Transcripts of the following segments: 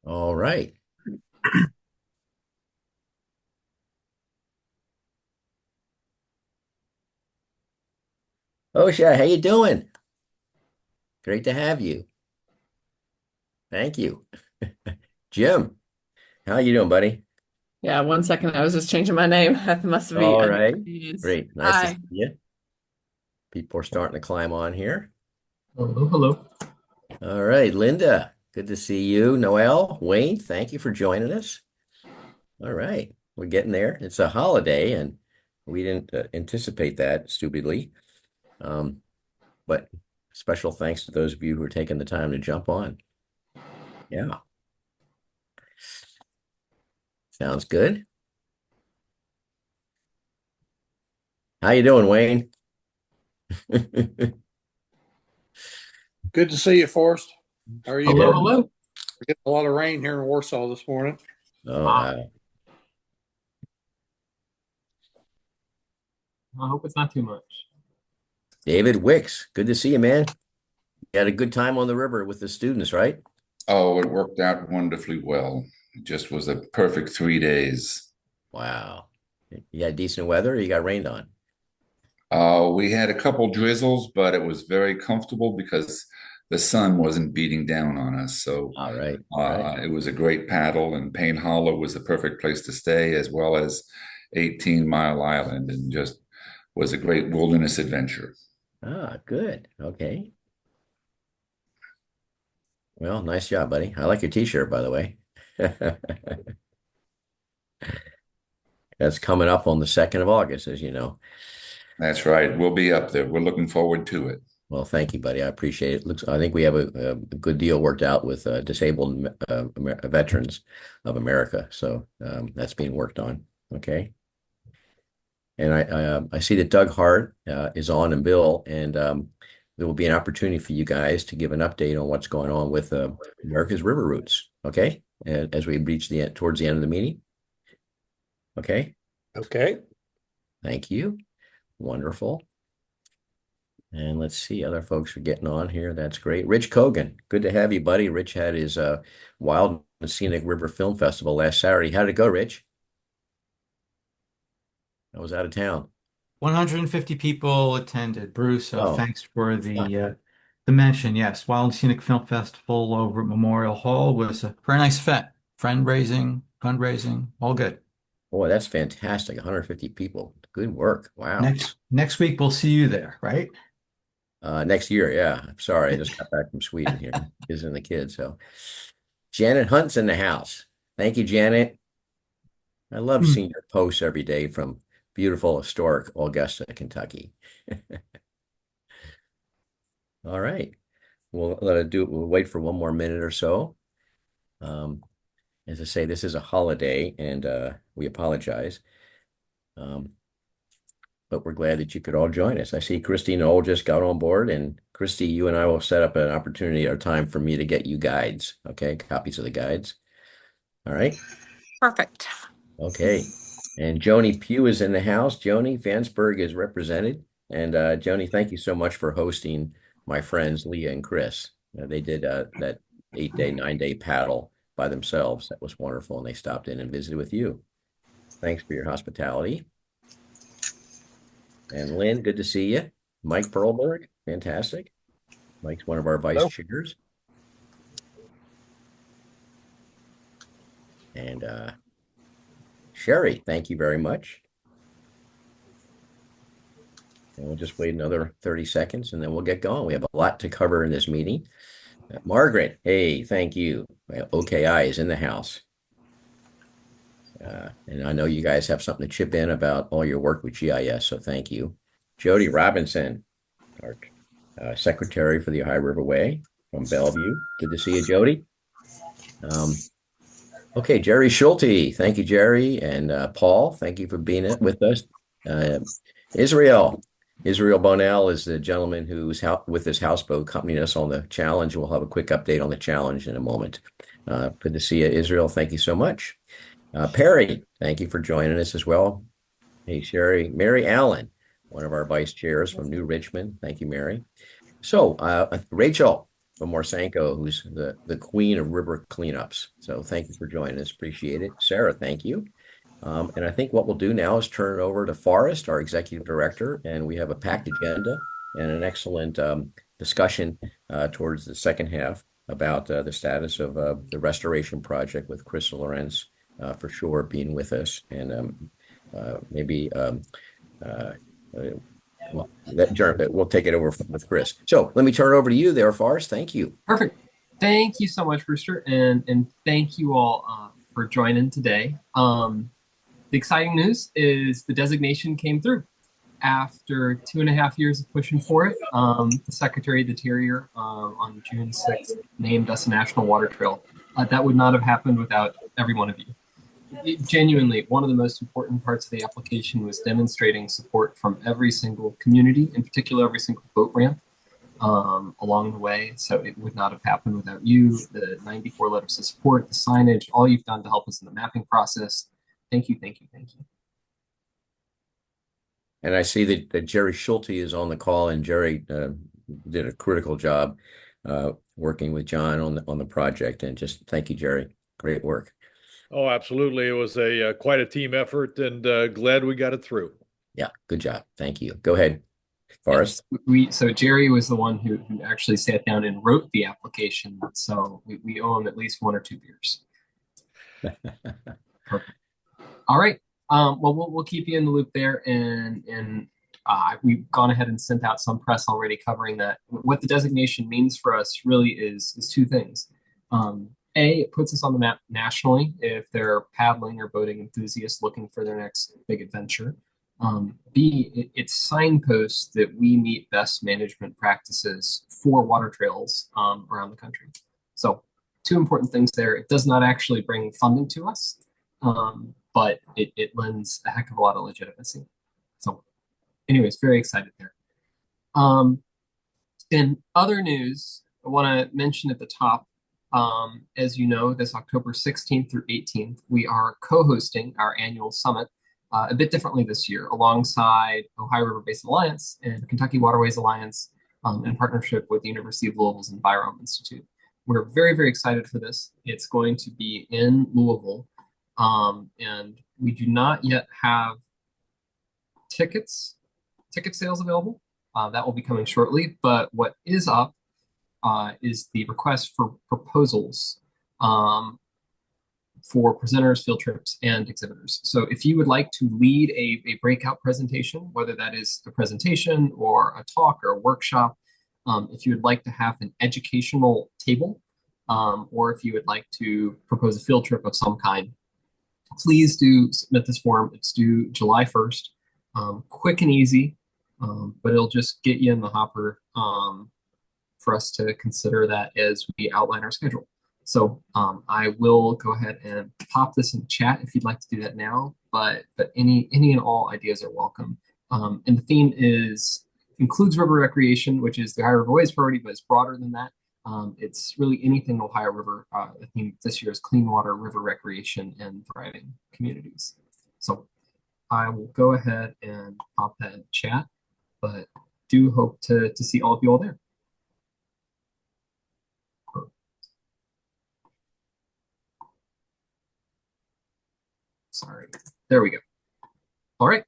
All right. Osha, how you doing? Great to have you. Thank you. Jim, how you doing, buddy? Yeah, 1 second. I was just changing my name. That must be All right. inconvenience. Great. Nice to see Hi. you. People are starting to climb on here. Hello, hello. All right, Linda, good to see you. Noel, Wayne, thank you for joining us. All right. We're getting there. It's a holiday, and we didn't anticipate that stupidly. Um, but special thanks to those of you who are taking the time to jump on. Yeah, sounds good. How you doing, Wayne? Good to see you, Forrest. How are you Hello, doing? hello. We're getting a lot of rain here in Warsaw this morning. Oh, Ah, wow. I hope it's not too much. David Wicks, good to see you, man. You had a good time on the river with the students, right? Oh, it worked out wonderfully well. It just was a perfect 3 days. Wow. You had decent weather or you got rained on? We had a couple drizzles, but it was very comfortable because the sun wasn't beating down on us. So All right. Right. it was a great paddle, and Payne Hollow was the perfect place to stay, as well as 18 Mile Island, and just was a great wilderness adventure. Ah, good. Okay. Well, nice job, buddy. I like your t-shirt, by the way. That's coming up on the 2nd of August, as you know. That's right. We'll be up there. We're looking forward to it. Well, thank you, buddy. I appreciate it. I think we have a good deal worked out with disabled veterans of America. So that's being worked on. Okay. And I see that Doug Hart is on and Bill, and there will be an opportunity for you guys to give an update on what's going on with America's River Routes. Okay. And as we reach towards the end of the meeting. Okay. Okay. Thank you. Wonderful. And let's see, other folks are getting on here. That's great. Rich Cogan, good to have you, buddy. Rich had his Wild and Scenic River Film Festival last Saturday. How did it go, Rich? I was out of town. 150 people attended. Bruce, Oh, thanks for fun. the mention. Yes, Wild and Scenic Film Festival over at Memorial Hall was a very nice event. Fundraising, all good. Boy, that's fantastic. 150 people. Good work. Wow. Next week we'll see you there, right? Next year, yeah. I'm sorry, I just got back from Sweden here, visiting the kids. So Janet Hunt's in the house. Thank you, Janet. I love Hmm. seeing your posts every day from beautiful, historic Augusta, Kentucky. All right. We'll wait for one more minute or so. Um, as I say, this is a holiday and we apologize. Um, but we're glad that you could all join us. I see Christy and Noel just got on board, and Christy, you and I will set up an opportunity or time for me to get you guides. Okay, copies of the guides. All right. Perfect. Okay. And Joni Pugh is in the house. Joni Vansberg is represented. And Joni, thank you so much for hosting my friends Leah and Chris. They did that 8-day, 9-day paddle by themselves. That was wonderful. And they stopped in and visited with you. Thanks for your hospitality. And Lynn, good to see you. Mike Perlberg, fantastic. Mike's one of our vice Hello. chairs. And Sherry, thank you very much. And we'll just wait another 30 seconds and then we'll get going. We have a lot to cover in this meeting. Margaret, hey, thank you. Well, OKI is in the house. And I know you guys have something to chip in about all your work with GIS, so thank you. Jody Robinson, our secretary for the Ohio River Way from Bellevue. Good to see you, Jody. Okay, Jerry Schulte. Thank you, Jerry. And Paul, thank you for being with us. Uh, Israel. Israel Bonell is the gentleman who's with his houseboat accompanying us on the challenge. We'll have a quick update on the challenge in a moment. Good to see you, Israel. Thank you so much. Perry, thank you for joining us as well. Hey, Sherry. Mary Allen, one of our vice chairs from New Richmond. Thank you, Mary. So, Rachel, Morsanko, who's the queen of river cleanups. So thank you for joining us. Appreciate it. Sarah, thank you. And I think what we'll do now is turn it over to Forrest, our executive director, and we have a packed agenda and an excellent discussion towards the second half about the status of the restoration project with Chris Lorentz for sure being with us, and maybe well, we'll take it over with Chris. So let me turn it over to you there, Forrest. Thank you. Perfect. Thank you so much, Rooster, and thank you all for joining today. The exciting news is the designation came through. After 2.5 years of pushing for it, the Secretary of the Interior on June 6th named us a National Water Trail. That would not have happened without every one of you. Genuinely, one of the most important parts of the application was demonstrating support from every single community, in particular every single boat ramp along the way. So it would not have happened without you, the 94 letters of support, the signage, all you've done to help us in the mapping process. Thank you, thank you, thank you. And I see that Jerry Schulte is on the call, and Jerry did a critical job working with John on the project. And just thank you, Jerry. Great work. Oh, absolutely. It was quite a team effort, and glad we got it through. Yeah, good job. Thank you. Go ahead, Forrest. Yes, so Jerry was the one who actually sat down and wrote the application. So we owe him at least 1 or 2 beers. Perfect. All right. Well, we'll keep you in the loop there, and we've gone ahead and sent out some press already covering that. What the designation means for us really is 2 things. A, it puts us on the map nationally if they're paddling or boating enthusiasts looking for their next big adventure. B, it signposts that we meet best management practices for water trails around the country. So 2 important things there. It does not actually bring funding to us, but it lends a heck of a lot of legitimacy. So anyways, very excited there. In other news, I want to mention at the top, as you know, this October 16th through 18th, we are co-hosting our annual summit a bit differently this year, alongside Ohio River Basin Alliance and Kentucky Waterways Alliance in partnership with the University of Louisville's Envirom Institute. We're very, very excited for this. It's going to be in Louisville, and we do not yet have ticket sales available. That will be coming shortly, but what is up is the request for proposals for presenters, field trips, and exhibitors. So if you would like to lead a breakout presentation, whether that is a presentation or a talk or a workshop, if you would like to have an educational table, or if you would like to propose a field trip of some kind, please do submit this form. It's due July 1st. Quick and easy, but it'll just get you in the hopper for us to consider that as we outline our schedule. So I will go ahead and pop this in the chat if you'd like to do that now, but any and all ideas are welcome. And the theme includes river recreation, which is the Ohio River Ways priority, but it's broader than that. It's really anything Ohio River. The theme this year is clean water, river recreation, and thriving communities. So I will go ahead and pop that in the chat, but do hope to see all of you all there. Sorry, there we go. All right.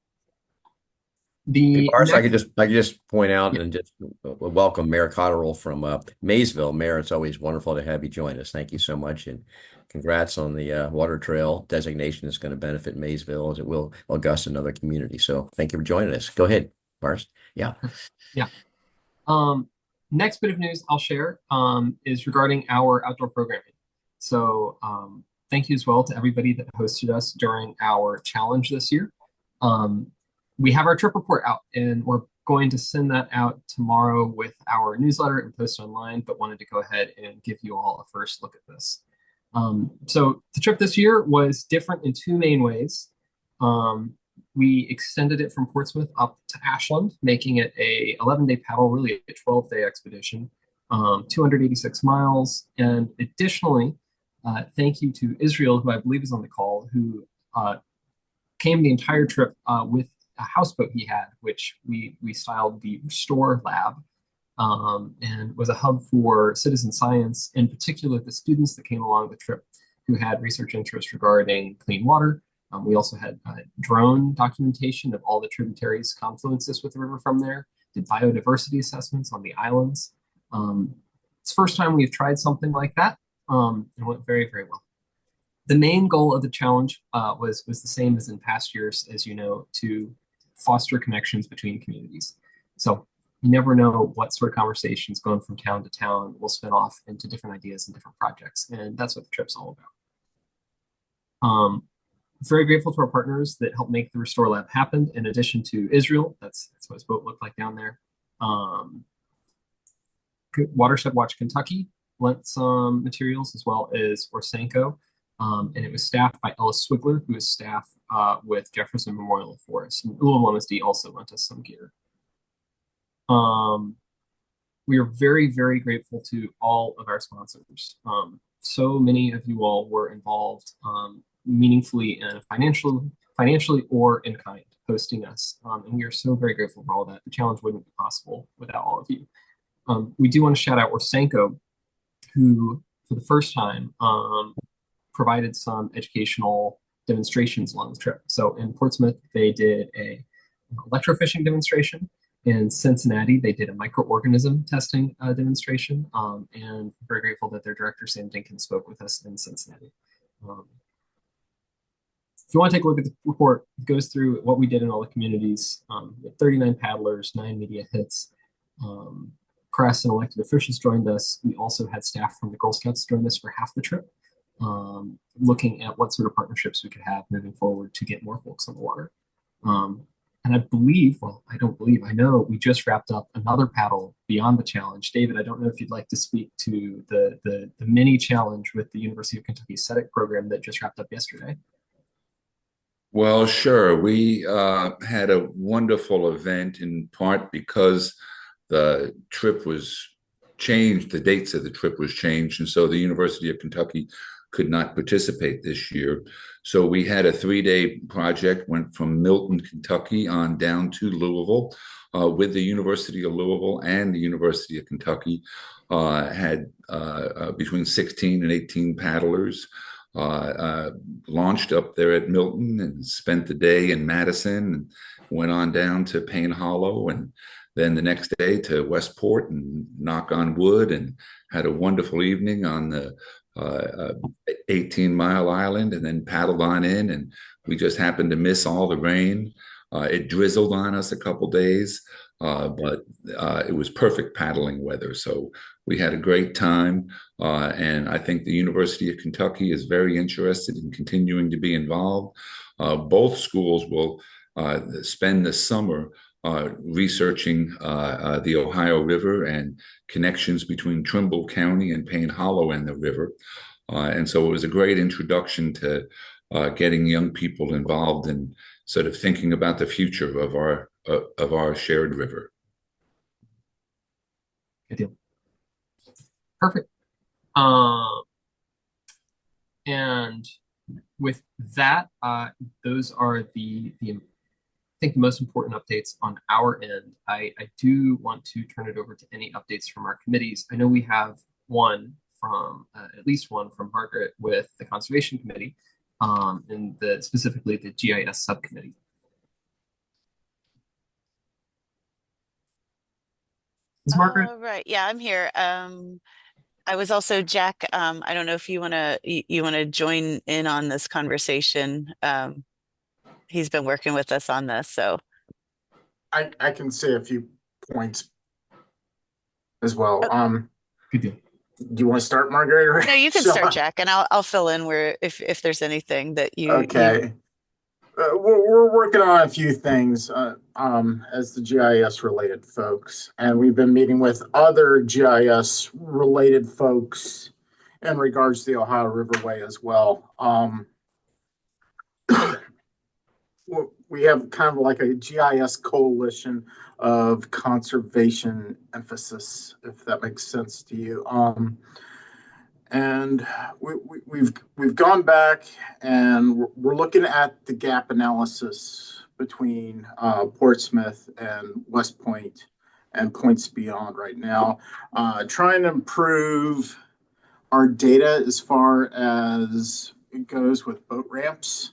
Hey, Boris, I could just point out and just welcome Mayor Cotterill from Maysville. Mayor, it's always wonderful to have you join us. Thank you so much, and congrats on the water trail designation. That's going to benefit Maysville as it will Augusta and other communities. So thank you for joining us. Go ahead, Boris. Yeah. Yeah. Next bit of news I'll share is regarding our outdoor programming. So thank you as well to everybody that hosted us during our challenge this year. We have our trip report out, and we're going to send that out tomorrow with our newsletter and post online, but wanted to go ahead and give you all a first look at this. So the trip this year was different in 2 main ways. We extended it from Portsmouth up to Ashland, making it a 11-day paddle, really a 12-day expedition, 286 miles. And additionally, thank you to Israel, who I believe is on the call, who came the entire trip with a houseboat he had, which we styled the Restore Lab. and was a hub for citizen science, in particular the students that came along the trip who had research interests regarding clean water. We also had drone documentation of all the tributaries, confluences with the river from there, did biodiversity assessments on the islands. It's the first time we've tried something like that, and went very, very well. The main goal of the challenge was the same as in past years, as you know, to foster connections between communities. So you never know what sort of conversations going from town to town will spin off into different ideas and different projects. And that's what the trip's all about. Very grateful to our partners that helped make the Restore Lab happen. In addition to Israel, that's what his boat looked like down there. Watershed Watch Kentucky lent some materials, as well as Orsenko. And it was staffed by Ellis Swigler, who is staff with Jefferson Memorial Forest. And Louisville MSD also lent us some gear. We are very, very grateful to all of our sponsors. So many of you all were involved meaningfully and financially or in kind, hosting us. And we are so very grateful for all that. The challenge wouldn't be possible without all of you. We do want to shout out Orsenko, who for the first time provided some educational demonstrations along the trip. So in Portsmouth, they did a electrofishing demonstration. In Cincinnati, they did a microorganism testing demonstration. And very grateful that their director, Sam Dinkins, spoke with us in Cincinnati. If you want to take a look at the report, it goes through what we did in all the communities. 39 paddlers, 9 media hits. Press and elected officials joined us. We also had staff from the Girl Scouts join us for half the trip, looking at what sort of partnerships we could have moving forward to get more folks on the water. And I believe, well, I don't believe, I know we just wrapped up another paddle beyond the challenge. David, I don't know if you'd like to speak to the mini challenge with the University of Kentucky SETIC program that just wrapped up yesterday. Well, sure. We had a wonderful event, in part because the trip was changed, the dates of the trip was changed, and so the University of Kentucky could not participate this year. So we had a 3-day project, went from Milton, Kentucky on down to Louisville with the University of Louisville and the University of Kentucky. Had between 16 and 18 paddlers. Launched up there at Milton and spent the day in Madison, and went on down to Payne Hollow, and then the next day to Westport, and knock on wood, and had a wonderful evening on the 18-mile island, and then paddled on in, and we just happened to miss all the rain. It drizzled on us a couple days, but it was perfect paddling weather. So we had a great time, and I think the University of Kentucky is very interested in continuing to be involved. Both schools will spend the summer researching the Ohio River and connections between Trimble County and Payne Hollow and the river. And so it was a great introduction to getting young people involved in sort of thinking about the future of our shared river. Good deal. Perfect. And with that, those are the I think the most important updates on our end. I do want to turn it over to any updates from our committees. I know we have one from at least one from Margaret with the Conservation Committee, and specifically the GIS subcommittee. Is Margaret? Right. Yeah, I'm here. I was also Jack. I don't know if you wanna join in on this conversation. He's been working with us on this, so I can say a few points as well. Good deal. Do you want to start, Margaret? no, you can start, Jack, and I'll fill in where if there's anything that you Okay. We're working on a few things as the GIS related folks, and we've been meeting with other GIS related folks in regards to the Ohio Riverway as well. We have kind of like a GIS coalition of conservation emphasis, if that makes sense to you. And we've gone back and we're looking at the gap analysis between Portsmouth and West Point and points beyond right now. Trying to improve our data as far as it goes with boat ramps,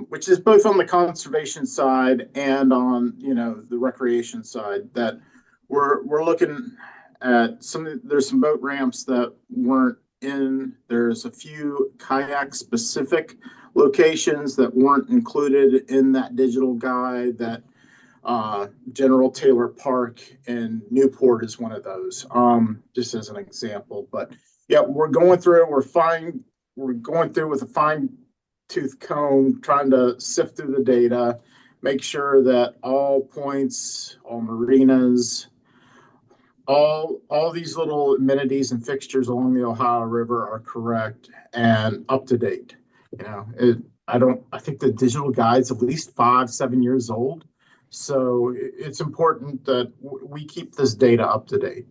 which is both on the conservation side and on the recreation side. That we're looking at there's some boat ramps that weren't in. There's a few kayak specific locations that weren't included in that digital guide. That General Taylor Park in Newport is one of those, just as an example. But yeah, we're going through with a fine tooth comb, trying to sift through the data, make sure that all points, all marinas, all these little amenities and fixtures along the Ohio River are correct and up to date. I think the digital guide's at least 5-7 years old. So it's important that we keep this data up to date.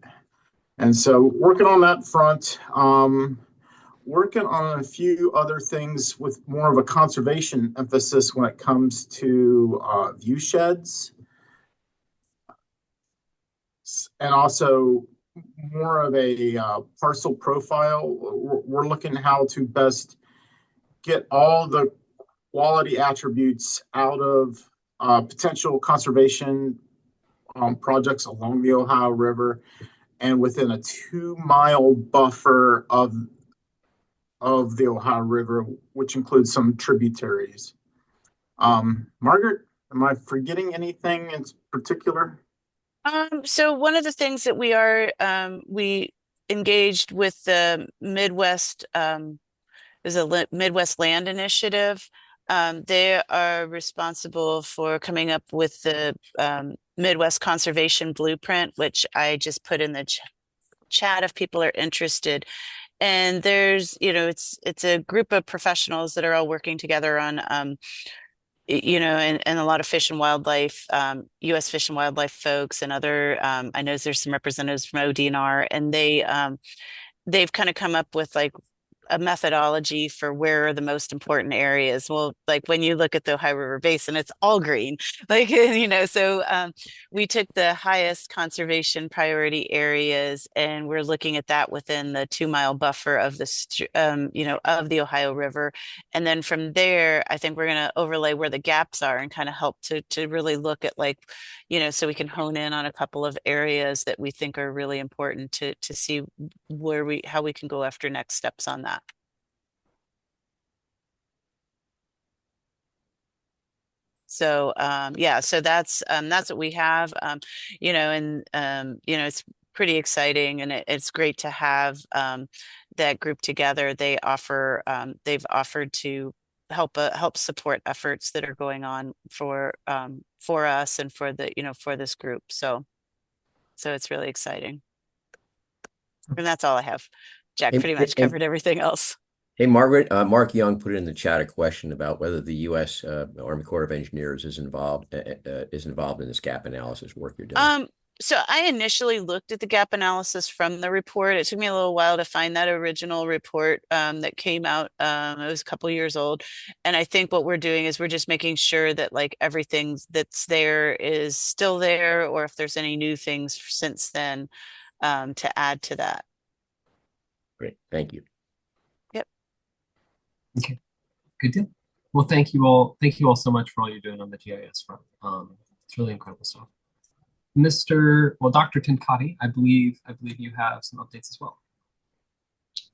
And so working on that front, working on a few other things with more of a conservation emphasis when it comes to view sheds. And also more of a parcel profile. We're looking at how to best get all the quality attributes out of potential conservation projects along the Ohio River and within a 2-mile buffer of the Ohio River, which includes some tributaries. Margaret, am I forgetting anything in particular? So one of the things that we engaged with the Midwest, there's a Midwest Land Initiative. They are responsible for coming up with the Midwest Conservation Blueprint, which I just put in the chat if people are interested. And there's, it's a group of professionals that are all working together on, and a lot of fish and wildlife, U.S. Fish and Wildlife folks and other, I know there's some representatives from ODNR, and they've kind of come up with like a methodology for where are the most important areas. Well, like when you look at the Ohio River Basin, it's all green, so we took the highest conservation priority areas and we're looking at that within the 2-mile buffer of of the Ohio River. And then from there, I think we're going to overlay where the gaps are and kind of help to really look at so we can hone in on a couple of areas that we think are really important to see how we can go after next steps on that. So so that's what we have, it's pretty exciting, and it's great to have that group together. They've offered to help support efforts that are going on for us and for for this group. So it's really exciting. And that's all I have. Jack pretty much covered everything else. Hey, Margaret, Mark Young put in the chat a question about whether the U.S. Army Corps of Engineers is involved in this gap analysis work you're doing. So I initially looked at the gap analysis from the report. It took me a little while to find that original report that came out. It was a couple years old. And I think what we're doing is we're just making sure that everything that's there is still there, or if there's any new things since then to add to that. Great. Thank you. Yep. Okay. Good deal. Well, thank you all. Thank you all so much for all you're doing on the GIS front. It's really incredible stuff. Dr. Tinkati, I believe you have some updates as well.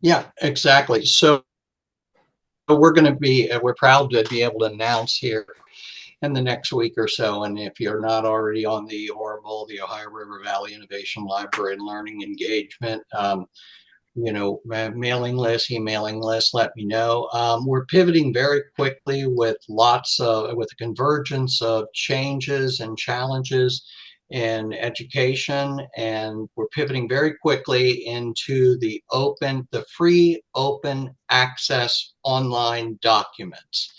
Yeah, exactly. So we're proud to be able to announce here in the next week or so. And if you're not already on the ORW, the Ohio River Valley Innovation Library and Learning Engagement, mailing list, emailing list, let me know. We're pivoting very quickly with with a convergence of changes and challenges in education, and we're pivoting very quickly into the free open access online documents.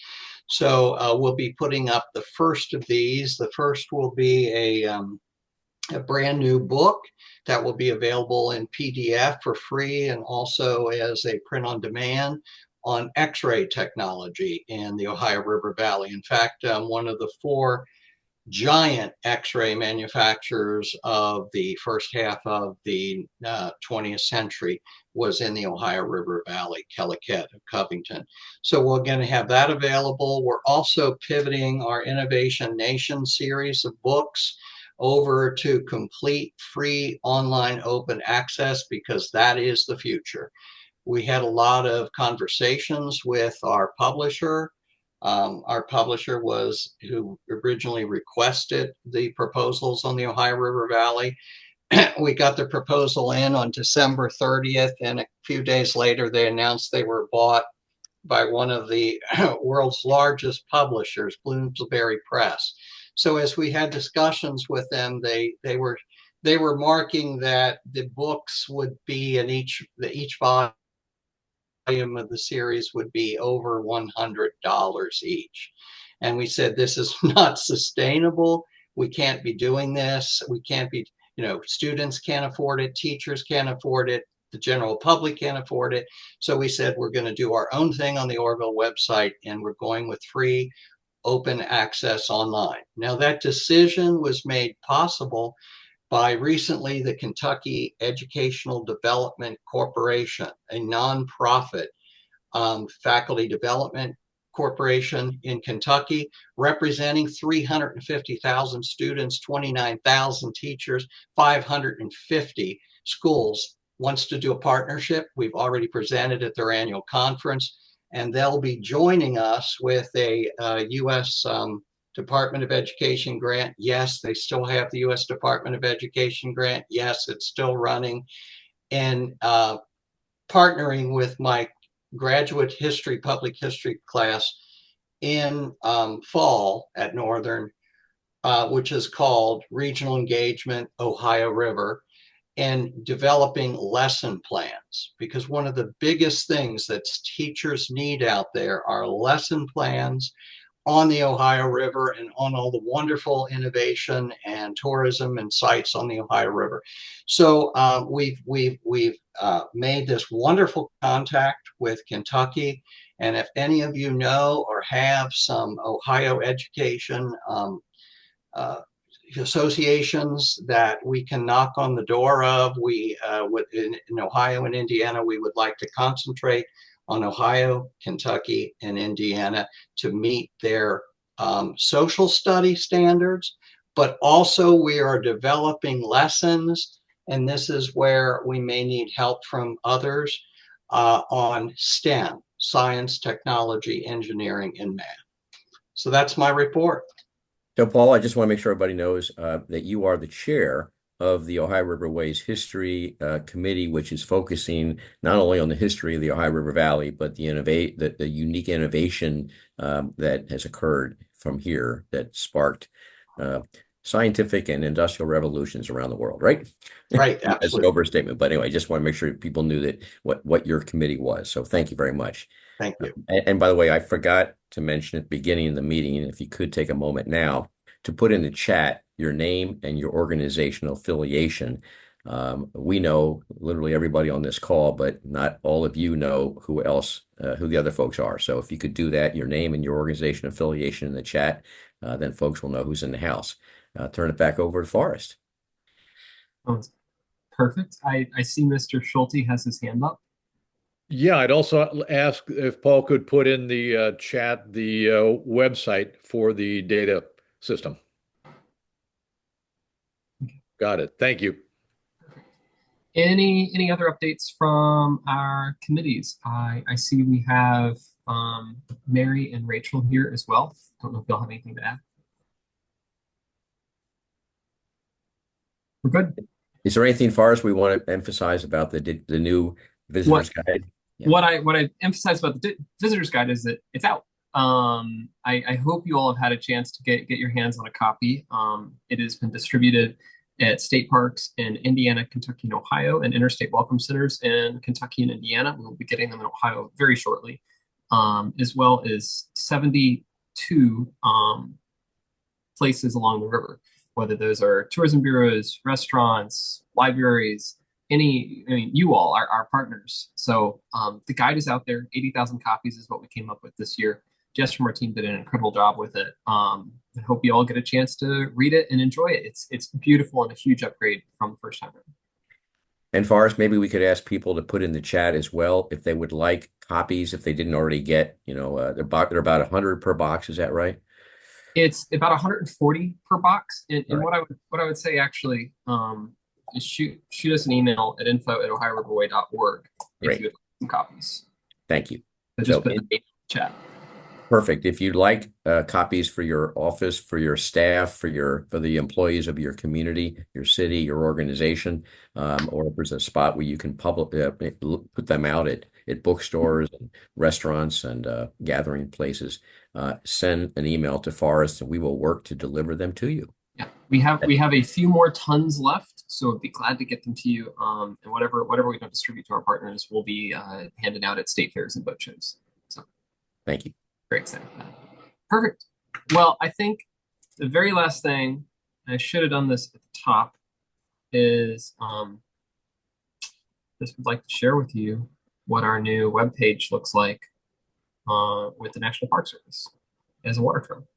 So we'll be putting up the first of these. The first will be a brand new book that will be available in PDF for free and also as a print on demand on X-ray technology in the Ohio River Valley. In fact, one of the 4 giant X-ray manufacturers of the first half of the 20th century was in the Ohio River Valley, Kellicut, Covington. So we're going to have that available. We're also pivoting our Innovation Nation series of books over to complete free online open access, because that is the future. We had a lot of conversations with our publisher. Our publisher was who originally requested the proposals on the Ohio River Valley. We got the proposal in on December 30th, and a few days later, they announced they were bought by one of the world's largest publishers, Bloomsbury Press. So as we had discussions with them, they were marking that the books would be in each volume of the series would be over $100 each. And we said, this is not sustainable. We can't be doing this. We can't be, students can't afford it. Teachers can't afford it. The general public can't afford it. So we said, we're going to do our own thing on the Orville website, and we're going with free open access online. Now, that decision was made possible by recently the Kentucky Educational Development Corporation, a nonprofit faculty development corporation in Kentucky, representing 350,000 students, 29,000 teachers, 550 schools, wants to do a partnership. We've already presented at their annual conference, and they'll be joining us with a U.S. Department of Education grant. Yes, they still have the U.S. Department of Education grant. Yes, it's still running. And partnering with my graduate history, public history class in fall at Northern, which is called Regional Engagement Ohio River, and developing lesson plans. Because one of the biggest things that teachers need out there are lesson plans on the Ohio River and on all the wonderful innovation and tourism and sites on the Ohio River. So we've made this wonderful contact with Kentucky. And if any of you know or have some Ohio education associations that we can knock on the door of, in Ohio and Indiana, we would like to concentrate on Ohio, Kentucky, and Indiana to meet their social study standards, but also we are developing lessons, and this is where we may need help from others on STEM, science, technology, engineering, and math. So that's my report. So, Paul, I just want to make sure everybody knows that you are the chair of the Ohio River Ways History Committee, which is focusing not only on the history of the Ohio River Valley, but the unique innovation that has occurred from here that sparked scientific and industrial revolutions around the world, right? Right, As an absolutely. overstatement, but anyway, just want to make sure people knew that what your committee was. So thank you very much. Thank you. And by the way, I forgot to mention at the beginning of the meeting, if you could take a moment now to put in the chat your name and your organizational affiliation. We know literally everybody on this call, but not all of you know who the other folks are. So if you could do that, your name and your organization affiliation in the chat, then folks will know who's in the house. Turn it back over to Forrest. Oh, perfect. I see Mr. Schulte has his hand up. Yeah, I'd also ask if Paul could put in the chat the website for the data system. Got it. Thank you. Any other updates from our committees? I see we have Mary and Rachel here as well. Don't know if they'll have anything to add. We're good. Is there anything, Forrest, we want to emphasize about the new visitor's guide? Yeah. What I emphasize about the visitor's guide is that it's out. I hope you all have had a chance to get your hands on a copy. It has been distributed at state parks in Indiana, Kentucky, and Ohio, and interstate welcome centers in Kentucky and Indiana. We'll be getting them in Ohio very shortly, as well as 72 places along the river, whether those are tourism bureaus, restaurants, libraries, you all are our partners. So the guide is out there. 80,000 copies is what we came up with this year. Jess from our team did an incredible job with it. I hope you all get a chance to read it and enjoy it. It's beautiful and a huge upgrade from the first time around. And Forrest, maybe we could ask people to put in the chat as well if they would like copies, if they didn't already get, they're about 100 per box. Is that right? It's about 140 per box. And All right. what I would say actually is shoot us an email at info@ohioriverway.org if Great. you would like some copies. Thank you. So just So put the name in the chat. Perfect. If you'd like copies for your office, for your staff, for the employees of your community, your city, your organization, or if there's a spot where you can put them out at bookstores and restaurants and gathering places, send an email to Forrest and we will work to deliver them to you. Yeah, we have a few more tons left, so I'd be glad to get them to you. And whatever we don't distribute to our partners, will be handed out at state fairs and boat shows. So Thank you. very excited for that. Perfect. Well, I think the very last thing, and I should have done this at the top, is just would like to share with you what our new webpage looks like with the National Park Service as a water trail.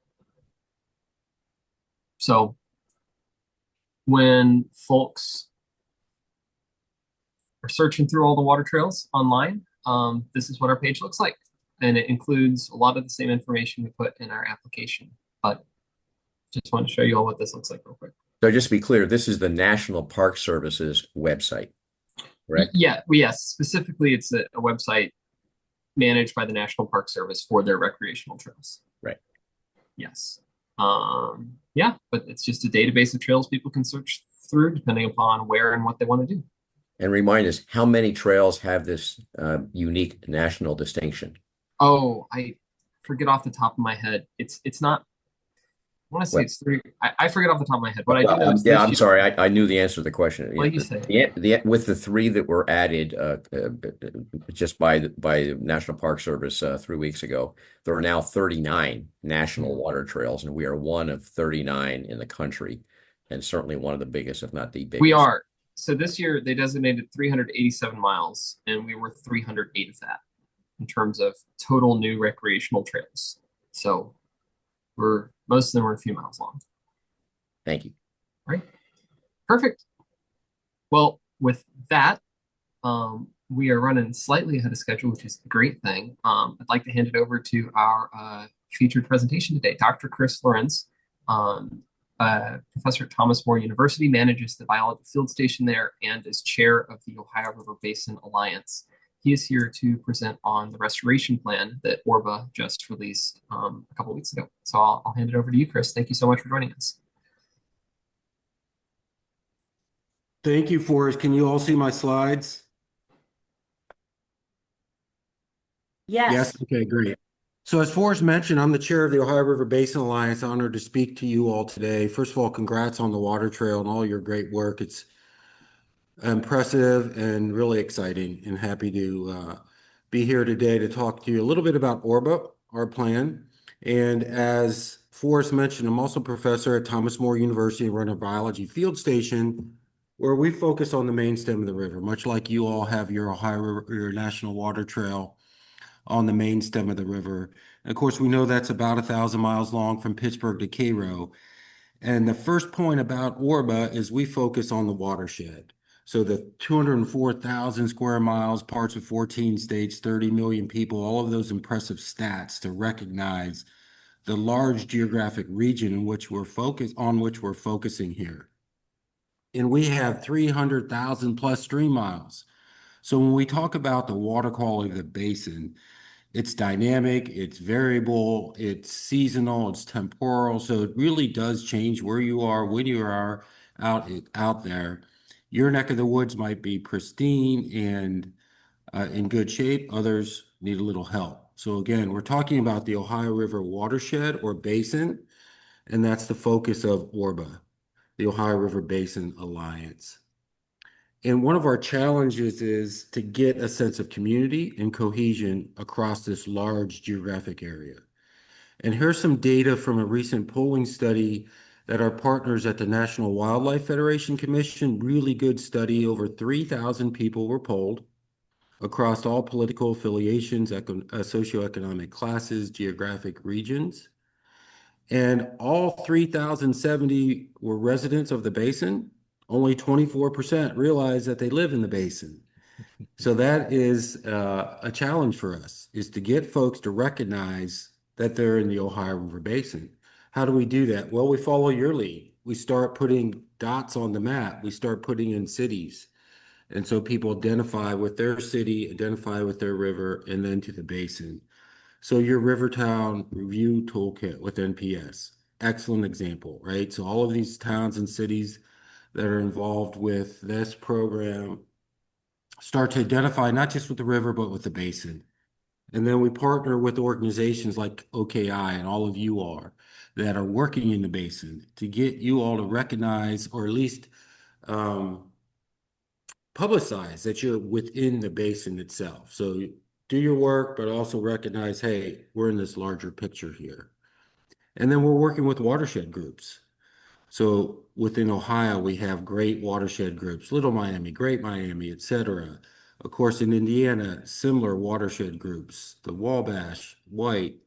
So when folks are searching through all the water trails online, this is what our page looks like. And it includes a lot of the same information we put in our application. But just want to show you all what this looks like real quick. So just to be clear, this is the National Park Service's website, correct? Yeah, yes. Specifically, it's a website managed by the National Park Service for their recreational trails. Right. Yes. Yeah, but it's just a database of trails people can search through depending upon where and what they want to do. And remind us, how many trails have this unique national distinction? Oh, I forget off the top of my head. It's not. I want to say it's 3. I forget off the top of my head. What I do know is yeah, I'm sorry. I knew the answer to the question. Like you say. With the 3 that were added just by the National Park Service 3 weeks ago, there are now 39 national water trails, and we are one of 39 in the country, and certainly one of the biggest, if not the biggest. We are. So this year they designated 387 miles, and we were 308 of that in terms of total new recreational trails. So most of them were a few miles long. Thank you. All right. Perfect. Well, with that, we are running slightly ahead of schedule, which is a great thing. I'd like to hand it over to our featured presentation today. Dr. Chris Lorentz, professor at Thomas More University, manages the biology field station there and is chair of the Ohio River Basin Alliance. He is here to present on the restoration plan that ORWA just released a couple of weeks ago. So I'll hand it over to you, Chris. Thank you so much for joining us. Thank you, Forrest. Can you all see my slides? Yes. Yes. Okay, great. So as Forrest mentioned, I'm the chair of the Ohio River Basin Alliance. Honored to speak to you all today. First of all, congrats on the water trail and all your great work. It's impressive and really exciting, and happy to be here today to talk to you a little bit about ORWA, our plan. And as Forrest mentioned, I'm also a professor at Thomas More University and run a biology field station where we focus on the main stem of the river, much like you all have your Ohio River, your National Water Trail on the main stem of the river. And of course, we know that's about 1,000 miles long from Pittsburgh to Cairo. And the first point about ORWA is we focus on the watershed. So the 204,000 square miles, parts of 14 states, 30 million people, all of those impressive stats to recognize the large geographic region in which we're focusing here. And we have 300,000 plus stream miles. So when we talk about the water quality of the basin, it's dynamic, it's variable, it's seasonal, it's temporal. So it really does change where you are, when you are out there. Your neck of the woods might be pristine and in good shape. Others need a little help. So again, we're talking about the Ohio River watershed or basin, and that's the focus of ORWA, the Ohio River Basin Alliance. And one of our challenges is to get a sense of community and cohesion across this large geographic area. And here's some data from a recent polling study that our partners at the National Wildlife Federation Commission, really good study, over 3,000 people were polled across all political affiliations, socioeconomic classes, geographic regions. And all 3,070 were residents of the basin. Only 24% realize that they live in the basin. So that is a challenge for us, is to get folks to recognize that they're in the Ohio River Basin. How do we do that? Well, we follow your lead. We start putting dots on the map. We start putting in cities. And so people identify with their city, identify with their river, and then to the basin. So your Rivertown Review Toolkit with NPS, excellent example, right? So all of these towns and cities that are involved with this program start to identify not just with the river, but with the basin. And then we partner with organizations like OKI and all of you are that are working in the basin to get you all to recognize or at least publicize that you're within the basin itself. So do your work, but also recognize, hey, we're in this larger picture here. And then we're working with watershed groups. So within Ohio, we have great watershed groups, Little Miami, Great Miami, et cetera. Of course, in Indiana, similar watershed groups, the Wabash, White,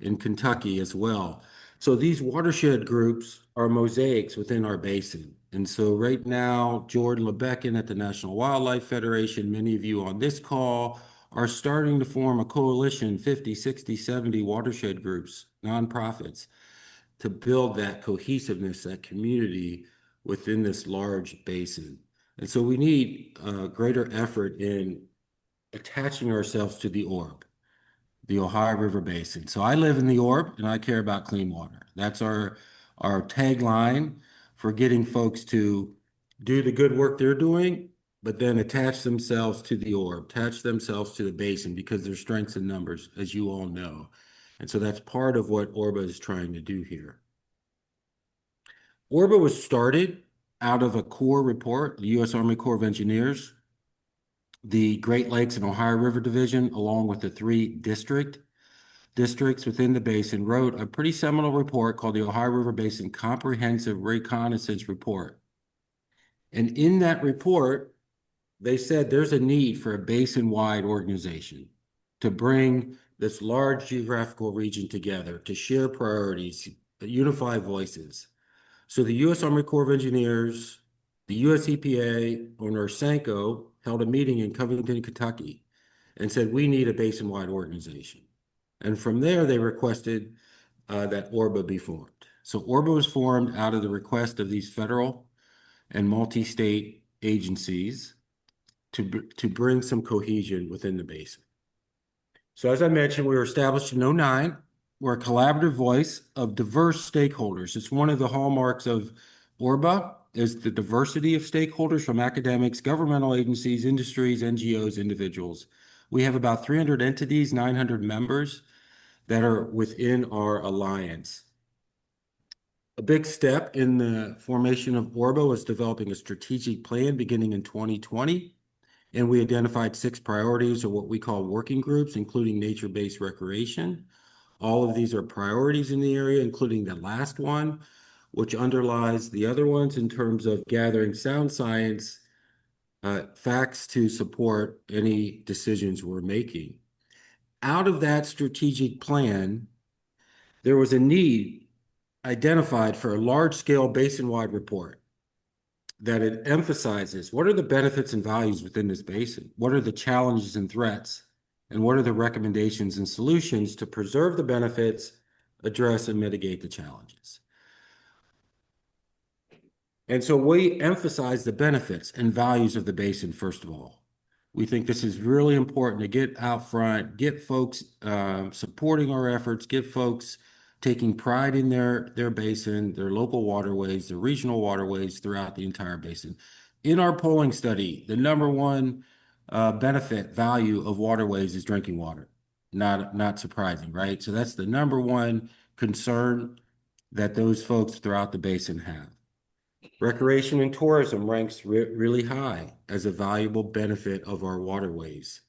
in Kentucky as well. So these watershed groups are mosaics within our basin. And so right now, Jordan Lebecken at the National Wildlife Federation, many of you on this call are starting to form a coalition, 50, 60, 70 watershed groups, nonprofits, to build that cohesiveness, that community within this large basin. And so we need greater effort in attaching ourselves to the ORB, the Ohio River Basin. So I live in the ORB and I care about clean water. That's our tagline for getting folks to do the good work they're doing, but then attach themselves to the ORB, attach themselves to the basin because there's strengths in numbers, as you all know. And so that's part of what ORBA is trying to do here. ORBA was started out of a Corps report, the U.S. Army Corps of Engineers, the Great Lakes and Ohio River Division, along with the 3 districts within the basin, wrote a pretty seminal report called the Ohio River Basin Comprehensive Reconnaissance Report. And in that report, they said there's a need for a basin-wide organization to bring this large geographical region together, to share priorities, unify voices. So the U.S. Army Corps of Engineers, the U.S. EPA, or NORSENCO held a meeting in Covington, Kentucky, and said, we need a basin-wide organization. And from there, they requested that ORBA be formed. So ORBA was formed out of the request of these federal and multi-state agencies to bring some cohesion within the basin. So as I mentioned, we were established in 2009. We're a collaborative voice of diverse stakeholders. It's one of the hallmarks of ORBA is the diversity of stakeholders from academics, governmental agencies, industries, NGOs, individuals. We have about 300 entities, 900 members that are within our alliance. A big step in the formation of ORBA was developing a strategic plan beginning in 2020. And we identified 6 priorities, or what we call working groups, including nature-based recreation. All of these are priorities in the area, including the last one, which underlies the other ones in terms of gathering sound science, facts to support any decisions we're making. Out of that strategic plan, there was a need identified for a large-scale basin-wide report that it emphasizes what are the benefits and values within this basin, what are the challenges and threats, and what are the recommendations and solutions to preserve the benefits, address and mitigate the challenges. And so we emphasize the benefits and values of the basin, first of all. We think this is really important to get out front, get folks supporting our efforts, get folks taking pride in their basin, their local waterways, their regional waterways throughout the entire basin. In our polling study, the #1 benefit value of waterways is drinking water. Not surprising, right? So that's the #1 concern that those folks throughout the basin have. Recreation and tourism ranks really high as a valuable benefit of our waterways.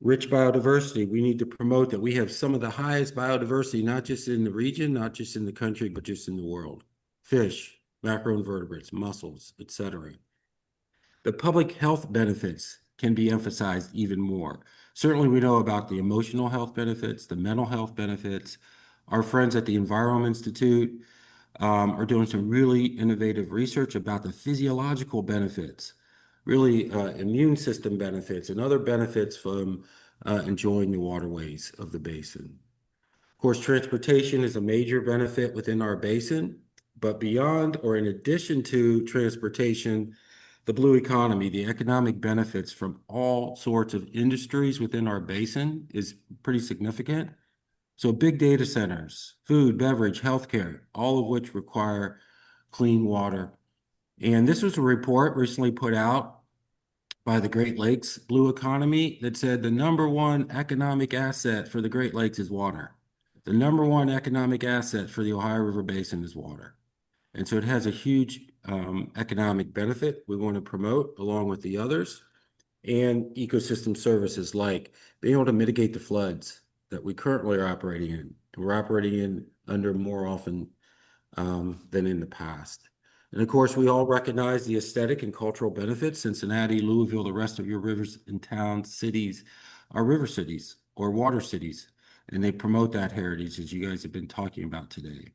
Rich biodiversity, we need to promote that we have some of the highest biodiversity, not just in the region, not just in the country, but just in the world. Fish, macroinvertebrates, mussels, etc. The public health benefits can be emphasized even more. Certainly we know about the emotional health benefits, the mental health benefits, Our friends at the Environment Institute are doing some really innovative research about the physiological benefits, really immune system benefits and other benefits from enjoying the waterways of the basin. Of course, transportation is a major benefit within our basin, but beyond or in addition to transportation, the blue economy, the economic benefits from all sorts of industries within our basin is pretty significant. So big data centers, food, beverage, healthcare, all of which require clean water. And this was a report recently put out by the Great Lakes Blue Economy that said the number one economic asset for the Great Lakes is water. The number one economic asset for the Ohio River Basin is water. And so it has a huge economic benefit we want to promote along with the others, and ecosystem services like being able to mitigate the floods that we currently are operating in. We're operating in under more often than in the past. And of course, we all recognize the aesthetic and cultural benefits. Cincinnati, Louisville, the rest of your rivers and towns, cities are river cities or water cities. And they promote that heritage, as you guys have been talking about today.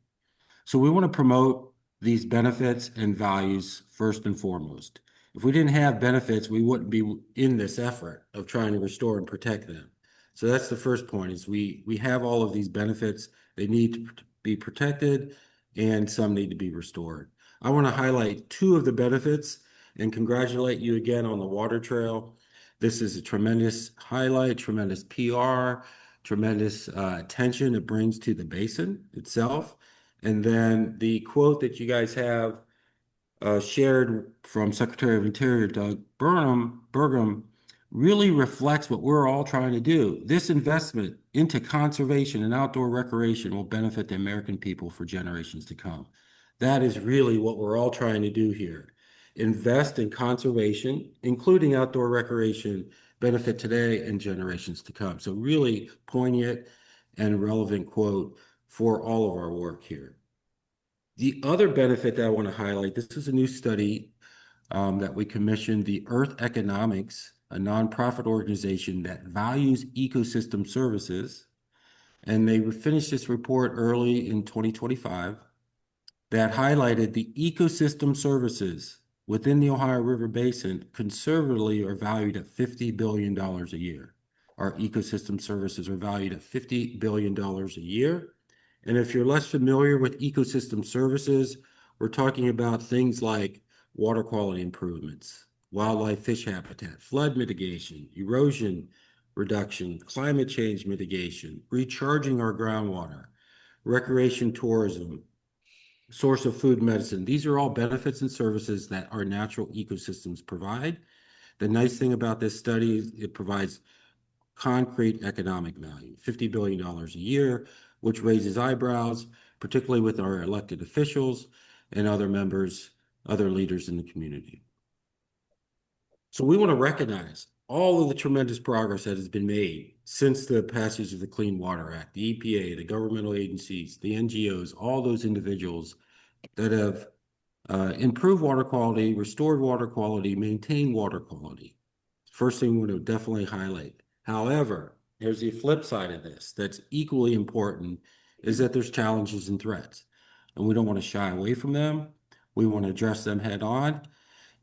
So we want to promote these benefits and values first and foremost. If we didn't have benefits, we wouldn't be in this effort of trying to restore and protect them. So that's the first point, is we have all of these benefits. They need to be protected and some need to be restored. I want to highlight two of the benefits and congratulate you again on the water trail. This is a tremendous highlight, tremendous PR, tremendous attention it brings to the basin itself. And then the quote that you guys have shared from Secretary of Interior Doug Burgum really reflects what we're all trying to do. This investment into conservation and outdoor recreation will benefit the American people for generations to come. That is really what we're all trying to do here. Invest in conservation, including outdoor recreation, benefit today and generations to come. So really poignant and relevant quote for all of our work here. The other benefit that I want to highlight, this is a new study that we commissioned, the Earth Economics, a nonprofit organization that values ecosystem services. And they finished this report early in 2025 that highlighted the ecosystem services within the Ohio River Basin conservatively are valued at $50 billion a year. Our ecosystem services are valued at $50 billion a year. And if you're less familiar with ecosystem services, we're talking about things like water quality improvements, wildlife fish habitat, flood mitigation, erosion reduction, climate change mitigation, recharging our groundwater, recreation tourism, source of food medicine. These are all benefits and services that our natural ecosystems provide. The nice thing about this study is it provides concrete economic value, $50 billion a year, which raises eyebrows, particularly with our elected officials and other members, other leaders in the community. So we want to recognize all of the tremendous progress that has been made since the passage of the Clean Water Act, the EPA, the governmental agencies, the NGOs, all those individuals that have improved water quality, restored water quality, maintained water quality. First thing we want to definitely highlight. However, there's the flip side of this that's equally important, is that there's challenges and threats. And we don't want to shy away from them. We want to address them head on.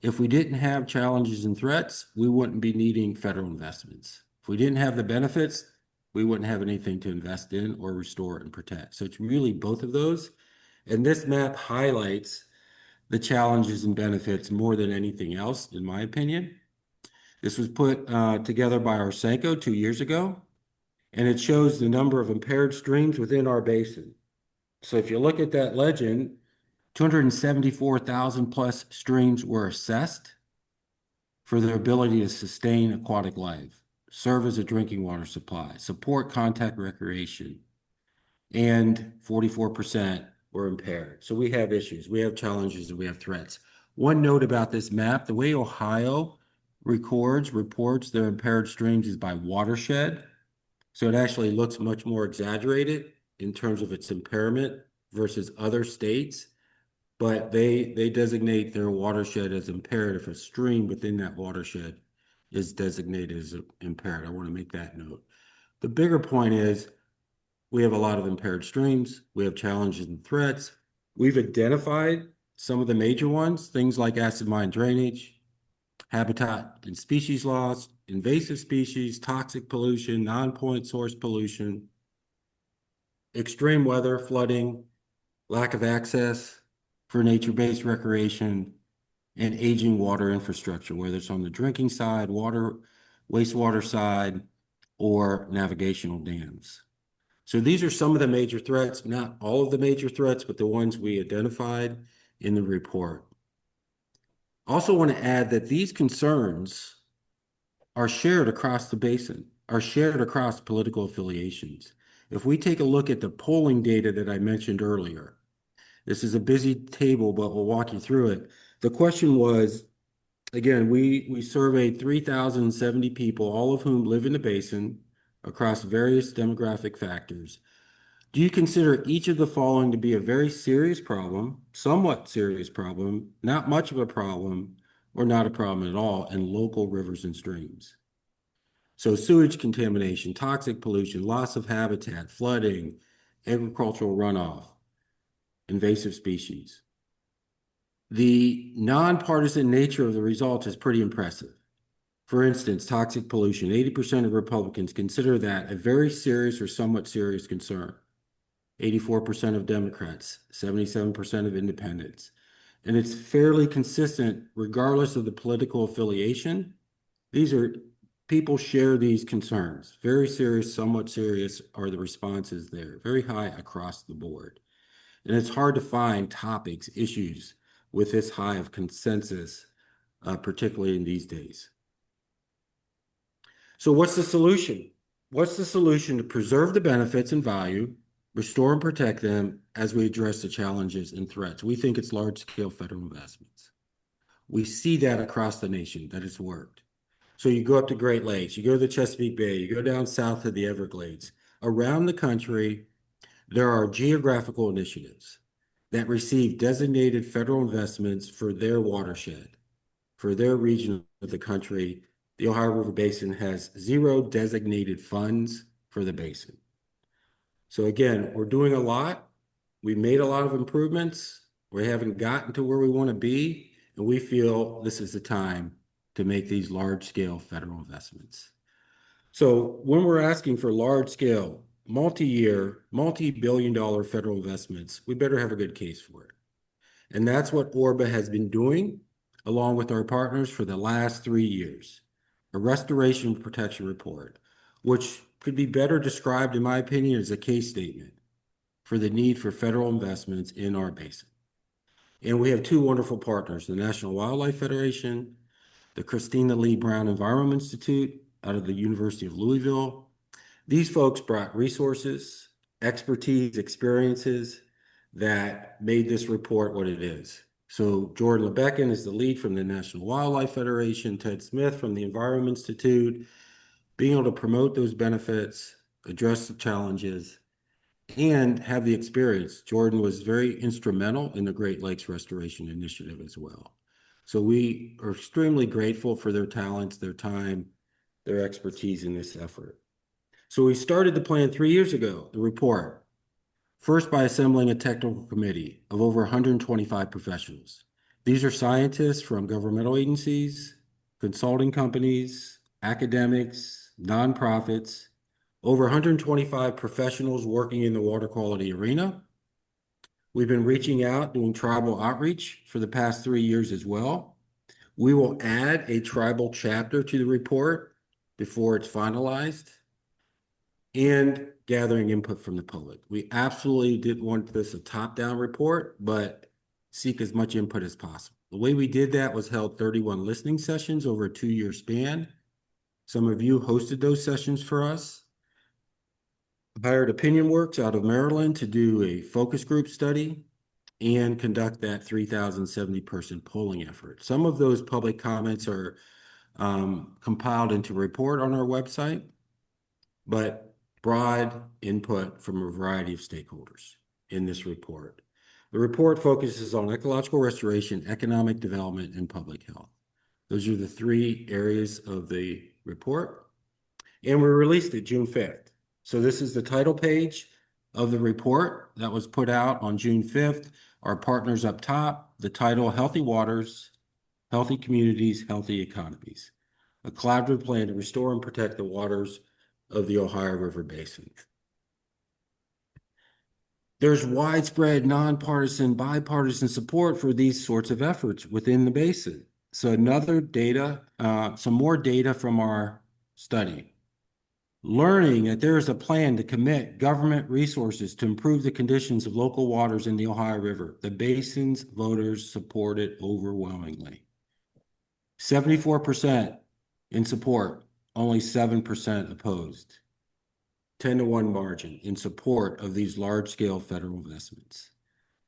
If we didn't have challenges and threats, we wouldn't be needing federal investments. If we didn't have the benefits, we wouldn't have anything to invest in or restore and protect. So it's really both of those. And this map highlights the challenges and benefits more than anything else, in my opinion. This was put together by Arsenko 2 years ago, and it shows the number of impaired streams within our basin. So if you look at that legend, 274,000 plus streams were assessed for their ability to sustain aquatic life, serve as a drinking water supply, support contact recreation, and 44% were impaired. So we have issues, we have challenges, and we have threats. One note about this map, the way Ohio reports their impaired streams is by watershed. So it actually looks much more exaggerated in terms of its impairment versus other states. But they designate their watershed as impaired if a stream within that watershed is designated as impaired. I want to make that note. The bigger point is We have a lot of impaired streams. We have challenges and threats. We've identified some of the major ones, things like acid mine drainage, habitat and species loss, invasive species, toxic pollution, non-point source pollution, extreme weather, flooding, lack of access for nature-based recreation, and aging water infrastructure, whether it's on the drinking side, wastewater side, or navigational dams. So these are some of the major threats, not all of the major threats, but the ones we identified in the report. Also want to add that these concerns are shared across the basin, are shared across political affiliations. If we take a look at the polling data that I mentioned earlier, this is a busy table, but we'll walk you through it. The question was, again, we surveyed 3,070 people, all of whom live in the basin across various demographic factors. Do you consider each of the following to be a very serious problem, somewhat serious problem, not much of a problem, or not a problem at all in local rivers and streams? So sewage contamination, toxic pollution, loss of habitat, flooding, agricultural runoff, invasive species. The nonpartisan nature of the results is pretty impressive. For instance, toxic pollution, 80% of Republicans consider that a very serious or somewhat serious concern. 84% of Democrats, 77% of independents. And it's fairly consistent regardless of the political affiliation. These are, people share these concerns. Very serious, somewhat serious are the responses there. Very high across the board. And it's hard to find topics, issues with this high of consensus, particularly in these days. So what's the solution? What's the solution to preserve the benefits and value, restore and protect them as we address the challenges and threats? We think it's large-scale federal investments. We see that across the nation, that it's worked. So you go up to Great Lakes, you go to the Chesapeake Bay, you go down south to the Everglades. Around the country, there are geographical initiatives that receive designated federal investments for their watershed, for their region of the country. The Ohio River Basin has 0 designated funds for the basin. So again, we're doing a lot. We made a lot of improvements. We haven't gotten to where we want to be, and we feel this is the time to make these large-scale federal investments. So when we're asking for large-scale, multi-year, multi-billion-dollar federal investments, we better have a good case for it. And that's what ORBA has been doing, along with our partners, for the last 3 years. A restoration protection report, which could be better described, in my opinion, as a case statement for the need for federal investments in our basin. And we have 2 wonderful partners, the National Wildlife Federation, the Christina Lee Brown Environment Institute out of the University of Louisville. These folks brought resources, expertise, experiences that made this report what it is. So Jordan LeBeckin is the lead from the National Wildlife Federation, Ted Smith from the Environment Institute, being able to promote those benefits, address the challenges, and have the experience. Jordan was very instrumental in the Great Lakes Restoration Initiative as well. So we are extremely grateful for their talents, their time, their expertise in this effort. So we started the plan 3 years ago, the report, first by assembling a technical committee of over 125 professionals. These are scientists from governmental agencies, consulting companies, academics, nonprofits, over 125 professionals working in the water quality arena. We've been reaching out, doing tribal outreach for the past 3 years as well. We will add a tribal chapter to the report before it's finalized, and gathering input from the public. We absolutely didn't want this a top-down report, but seek as much input as possible. The way we did that was held 31 listening sessions over a 2-year span. Some of you hosted those sessions for us. Hired Opinion Works out of Maryland to do a focus group study and conduct that 3,070 person polling effort. Some of those public comments are compiled into a report on our website, but broad input from a variety of stakeholders in this report. The report focuses on ecological restoration, economic development, and public health. Those are the 3 areas of the report. And we released it June 5th. So this is the title page. of the report that was put out on June 5th. Our partners up top, the title, Healthy Waters, Healthy Communities, Healthy Economies. A collaborative plan to restore and protect the waters of the Ohio River Basin. There's widespread nonpartisan, bipartisan support for these sorts of efforts within the basin. So some more data from our study. Learning that there is a plan to commit government resources to improve the conditions of local waters in the Ohio River. The basin's voters support it overwhelmingly. 74% in support, only 7% opposed. 10-to-1 margin in support of these large-scale federal investments.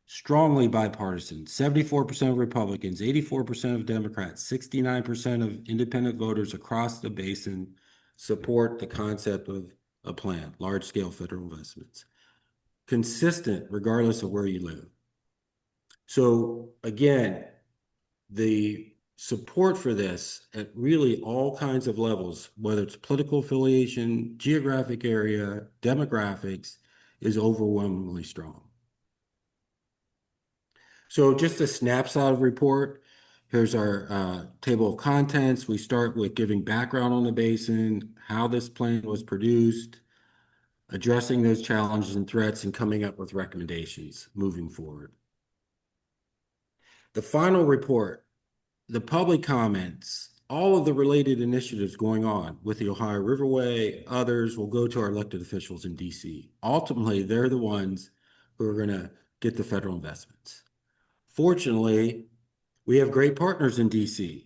Strongly bipartisan, 74% of Republicans, 84% of Democrats, 69% of independent voters across the basin support the concept of a plan, large-scale federal investments. Consistent regardless of where you live. So again, the support for this at really all kinds of levels, whether it's political affiliation, geographic area, demographics, is overwhelmingly strong. So just a snapshot of report. Here's our table of contents. We start with giving background on the basin, how this plan was produced, addressing those challenges and threats, and coming up with recommendations moving forward. The final report, the public comments, all of the related initiatives going on with the Ohio Riverway, others will go to our elected officials in DC. Ultimately, they're the ones who are going to get the federal investments. Fortunately, we have great partners in DC.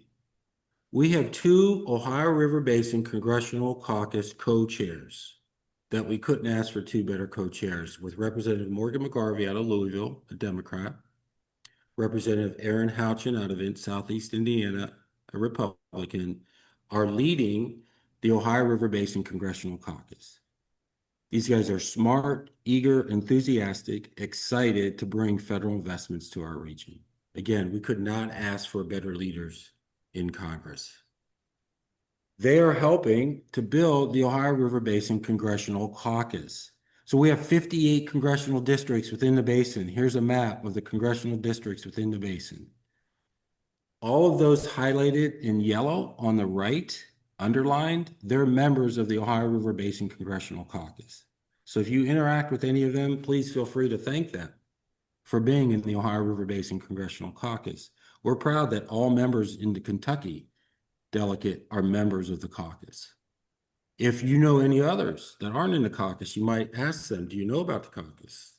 We have 2 Ohio River Basin Congressional Caucus co-chairs that we couldn't ask for 2 better co-chairs, with Representative Morgan McGarvey out of Louisville, a Democrat, Representative Aaron Houchin out of Southeast Indiana, a Republican, are leading the Ohio River Basin Congressional Caucus. These guys are smart, eager, enthusiastic, excited to bring federal investments to our region. Again, we could not ask for better leaders in Congress. They are helping to build the Ohio River Basin Congressional Caucus. So we have 58 congressional districts within the basin. Here's a map of the congressional districts within the basin. All of those highlighted in yellow on the right, underlined, they're members of the Ohio River Basin Congressional Caucus. So if you interact with any of them, please feel free to thank them for being in the Ohio River Basin Congressional Caucus. We're proud that all members in the Kentucky delegate are members of the caucus. If you know any others that aren't in the caucus, you might ask them, do you know about the caucus?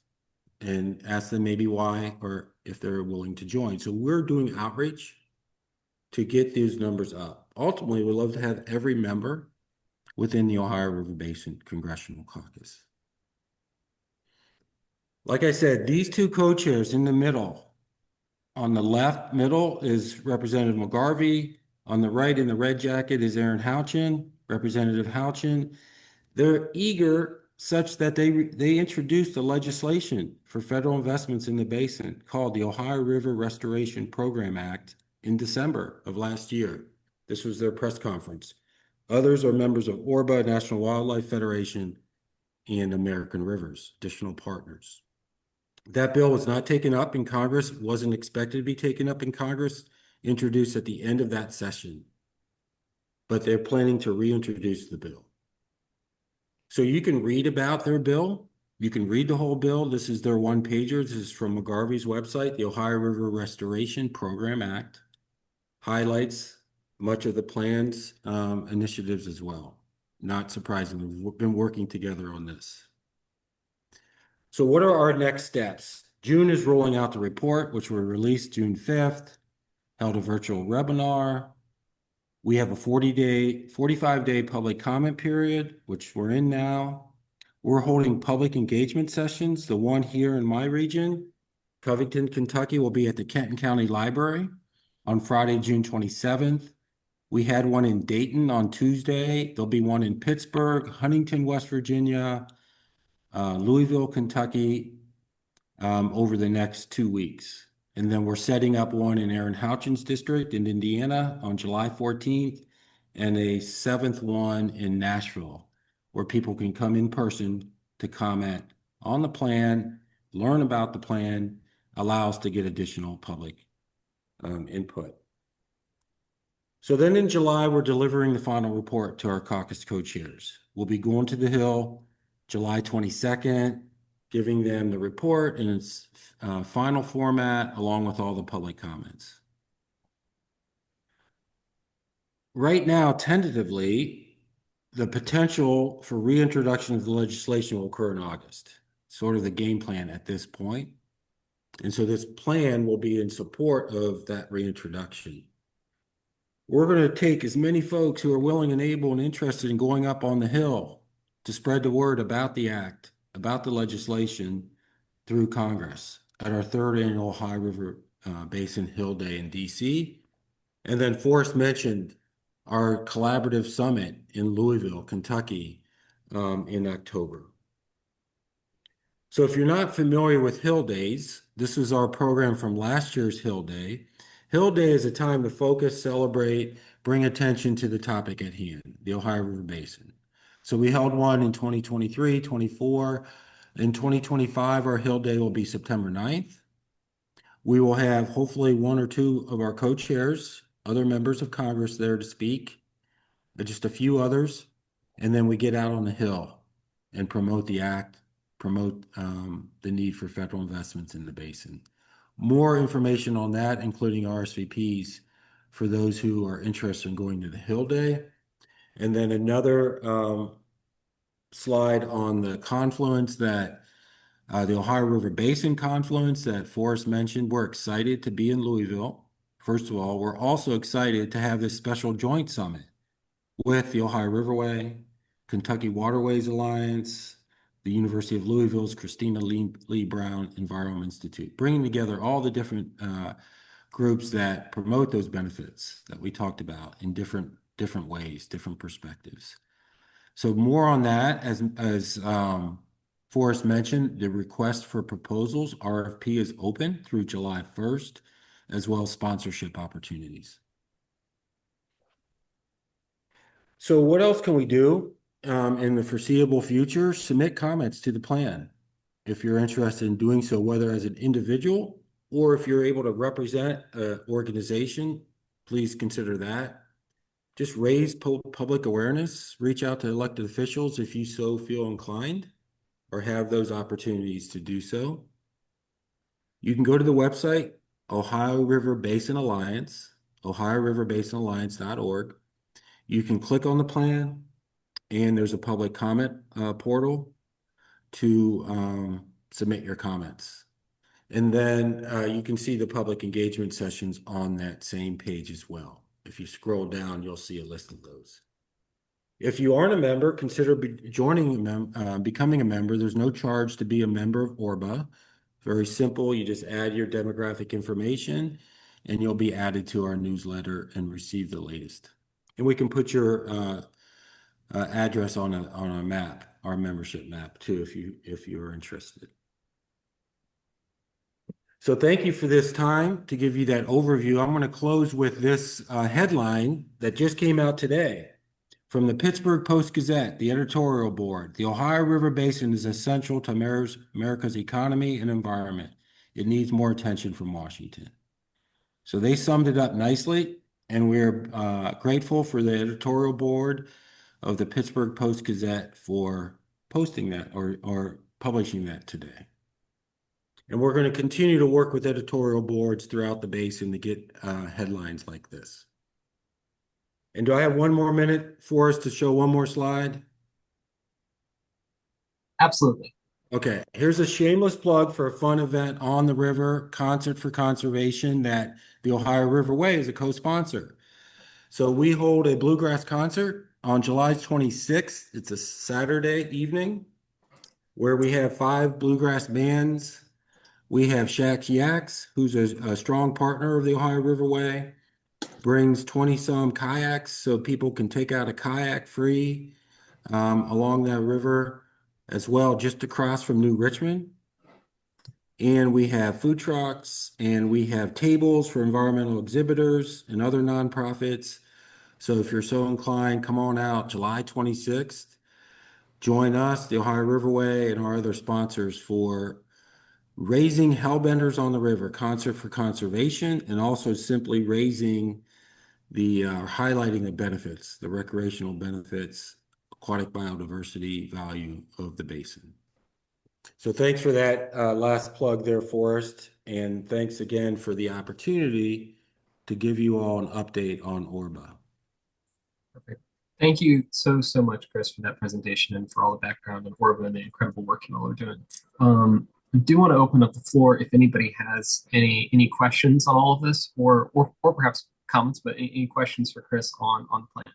And ask them maybe why, or if they're willing to join. So we're doing outreach to get these numbers up. Ultimately, we'd love to have every member within the Ohio River Basin Congressional Caucus. Like I said, these 2 co-chairs in the middle, on the left middle is Representative McGarvey. On the right in the red jacket is Aaron Houchin, Representative Houchin. They're eager such that they introduced a legislation for federal investments in the basin called the Ohio River Restoration Program Act in December of last year. This was their press conference. Others are members of ORWA, National Wildlife Federation, and American Rivers, additional partners. That bill was not taken up in Congress, wasn't expected to be taken up in Congress, introduced at the end of that session. But they're planning to reintroduce the bill. So you can read about their bill. You can read the whole bill. This is their one-pager. This is from McGarvey's website. The Ohio River Restoration Program Act highlights much of the plan's initiatives as well. Not surprisingly, we've been working together on this. So what are our next steps? June is rolling out the report, which will release June 5th, held a virtual webinar. We have a 45-day public comment period, which we're in now. We're holding public engagement sessions. The one here in my region, Covington, Kentucky, will be at the Kenton County Library on Friday, June 27th. We had one in Dayton on Tuesday. There'll be one in Pittsburgh, Huntington, West Virginia, Louisville, Kentucky, over the next 2 weeks. And then we're setting up one in Aaron Houchin's district in Indiana on July 14th, and a 7th one in Nashville, where people can come in person to comment on the plan, learn about the plan, allow us to get additional public input. So then in July, we're delivering the final report to our caucus co-chairs. We'll be going to the Hill July 22nd, giving them the report in its final format, along with all the public comments. Right now, tentatively, the potential for reintroduction of the legislation will occur in August, sort of the game plan at this point. And so this plan will be in support of that reintroduction. We're going to take as many folks who are willing and able and interested in going up on the Hill to spread the word about the act, about the legislation through Congress at our third annual Ohio River Basin Hill Day in DC. And then Forrest mentioned our collaborative summit in Louisville, Kentucky in October. So if you're not familiar with Hill Days, this is our program from last year's Hill Day. Hill Day is a time to focus, celebrate, bring attention to the topic at hand, the Ohio River Basin. So we held one in 2023, 24. In 2025, our Hill Day will be September 9th. We will have hopefully one or two of our co-chairs, other members of Congress there to speak, just a few others, and then we get out on the Hill and promote the act, promote the need for federal investments in the basin. More information on that, including RSVPs for those who are interested in going to the Hill Day. And then another slide on the confluence that the Ohio River Basin confluence that Forrest mentioned. We're excited to be in Louisville. First of all, we're also excited to have this special joint summit with the Ohio Riverway, Kentucky Waterways Alliance, the University of Louisville's Christina Lee Brown Environmental Institute, bringing together all the different groups that promote those benefits that we talked about in different ways, different perspectives. So more on that, as Forrest mentioned, the request for proposals, RFP, is open through July 1st, as well as sponsorship opportunities. So what else can we do in the foreseeable future? Submit comments to the plan if you're interested in doing so, whether as an individual or if you're able to represent an organization, please consider that. Just raise public awareness, reach out to elected officials if you so feel inclined or have those opportunities to do so. You can go to the website, Ohio River Basin Alliance, OhioRiverBasinAlliance.org. You can click on the plan, and there's a public comment portal to submit your comments. And then you can see the public engagement sessions on that same page as well. If you scroll down, you'll see a list of those. If you aren't a member, consider becoming a member. There's no charge to be a member of ORBA. Very simple. You just add your demographic information, and you'll be added to our newsletter and receive the latest. And we can put your address on a map, our membership map too, if you're interested. So thank you for this time to give you that overview. I'm going to close with this headline that just came out today from the Pittsburgh Post-Gazette, the editorial board. The Ohio River Basin is essential to America's economy and environment. It needs more attention from Washington. So they summed it up nicely, and we're grateful for the editorial board of the Pittsburgh Post-Gazette for posting that or publishing that today. And we're going to continue to work with editorial boards throughout the basin to get headlines like this. And do I have one more minute for us to show one more slide? Absolutely. Okay, here's a shameless plug for a fun event on the river, Concert for Conservation, that the Ohio Riverway is a co-sponsor. So we hold a bluegrass concert on July 26th. It's a Saturday evening where we have 5 bluegrass bands. We have Shack Yaks, who's a strong partner of the Ohio Riverway, brings 20-some kayaks so people can take out a kayak free along that river as well, just across from New Richmond. And we have food trucks, and we have tables for environmental exhibitors and other nonprofits. So if you're so inclined, come on out July 26th. join us, the Ohio Riverway, and our other sponsors for raising hellbenders on the river, Concert for Conservation, and also simply raising the highlighting the benefits, the recreational benefits, aquatic biodiversity value of the basin. So thanks for that last plug there, Forrest, and thanks again for the opportunity to give you all an update on ORBA. Perfect. Thank you so much, Chris, for that presentation and for all the background on ORBA and the incredible work you all are doing. I do want to open up the floor if anybody has any questions on all of this, or perhaps comments, but any questions for Chris on the plan.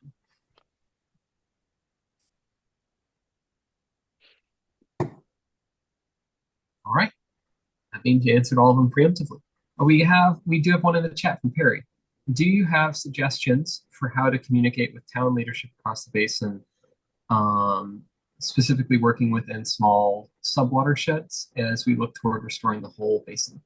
All right, that means you answered all of them preemptively. We do have one in the chat from Perry. Do you have suggestions for how to communicate with town leadership across the basin, specifically working within small subwatersheds as we look toward restoring the whole basin?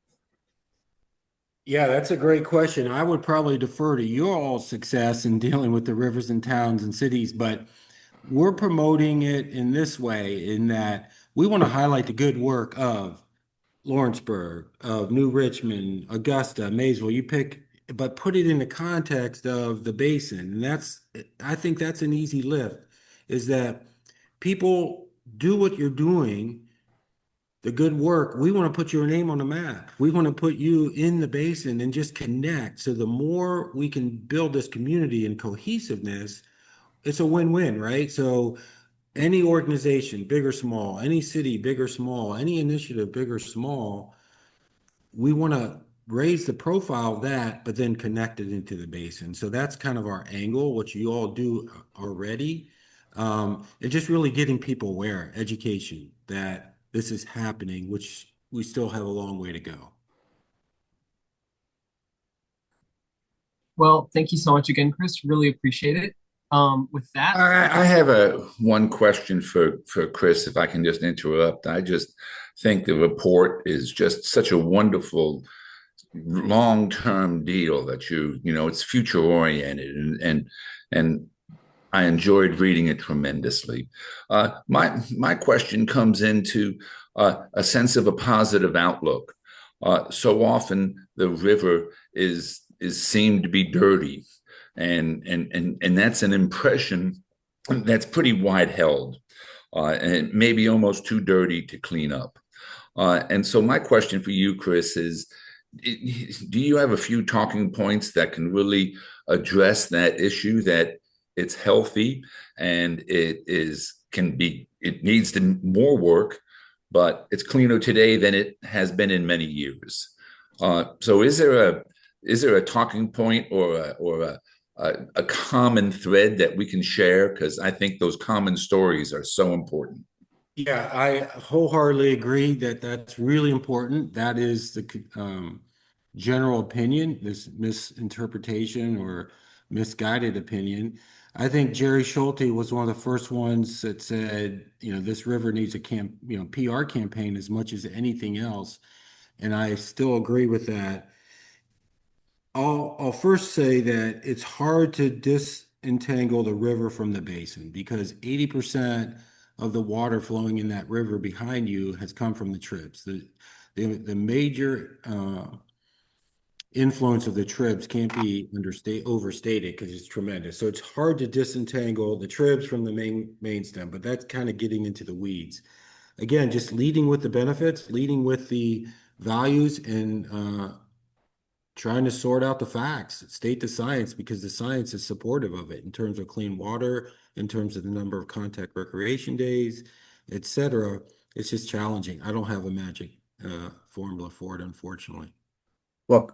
Yeah, that's a great question. I would probably defer to your all's success in dealing with the rivers and towns and cities, but we're promoting it in this way, in that we want to highlight the good work of Lawrenceburg, of New Richmond, Augusta, Maysville, you pick, but put it in the context of the basin. And I think that's an easy lift, is that people do what you're doing, the good work. We want to put your name on the map. We want to put you in the basin and just connect. So the more we can build this community and cohesiveness, it's a win-win, right? So any organization, big or small, any city, big or small, any initiative, big or small, we want to raise the profile of that, but then connect it into the basin. So that's kind of our angle, what you all do already. And just really getting people aware, education, that this is happening, which we still have a long way to go. Well, thank you so much again, Chris. Really appreciate it. With that, I have one question for Chris, if I can just interrupt. I just think the report is just such a wonderful long-term deal that it's future oriented, and I enjoyed reading it tremendously. My question comes into a sense of a positive outlook. So often the river is seen to be dirty, and that's an impression that's pretty wide held, and maybe almost too dirty to clean up. And so my question for you, Chris, is, do you have a few talking points that can really address that issue, that it's healthy and it needs more work, but it's cleaner today than it has been in many years? So is there a talking point or a common thread that we can share? Because I think those common stories are so important. Yeah, I wholeheartedly agree that that's really important. That is the general opinion, this misinterpretation or misguided opinion. I think Jerry Schulte was one of the first ones that said, this river needs a PR campaign as much as anything else. And I still agree with that. I'll first say that it's hard to disentangle the river from the basin, because 80% of the water flowing in that river behind you has come from the trips. The major influence of the trips can't be overstated, because it's tremendous. So it's hard to disentangle the trips from the main stem, but that's kind of getting into the weeds. Again, just leading with the benefits, leading with the values, and trying to sort out the facts, state the science, because the science is supportive of it in terms of clean water, in terms of the number of contact recreation days, etc. It's just challenging. I don't have a magic formula for it, unfortunately. Well,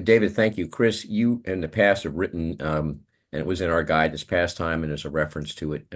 David, thank you. Chris, you in the past have written, and it was in our guide this past time, and there's a reference to it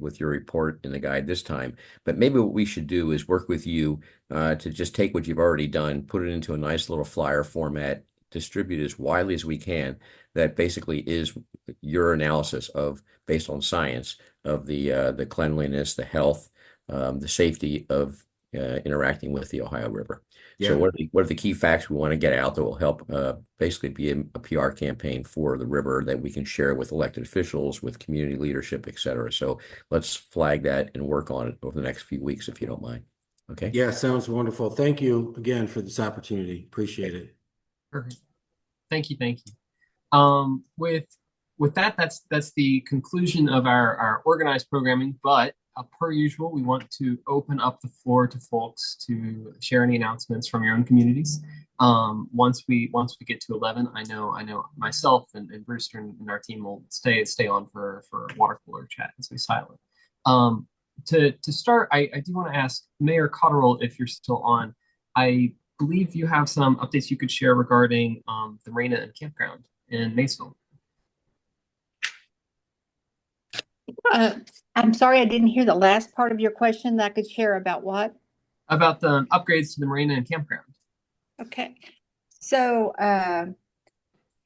with your report in the guide this time. But maybe what we should do is work with you to just take what you've already done, put it into a nice little flyer format, distribute as widely as we can, that basically is your analysis of, based on science, of the cleanliness, the health, the safety of interacting with the Ohio River. Yeah. So what are the key facts we want to get out that will help basically be a PR campaign for the river that we can share with elected officials, with community leadership, et cetera. So let's flag that and work on it over the next few weeks, if you don't mind. Okay. Yeah, sounds wonderful. Thank you again for this opportunity. Appreciate it. Perfect. Thank you. With that, that's the conclusion of our organized programming. But per usual, we want to open up the floor to folks to share any announcements from your own communities. Once we get to 11, I know myself and Brewster and our team will stay on for water cooler chat as we silent. To start, I do want to ask Mayor Cotterill if you're still on. I believe you have some updates you could share regarding the marina and campground in Maysville. I'm sorry, I didn't hear the last part of your question that I could share about what? About the upgrades to the marina and campground. Okay. So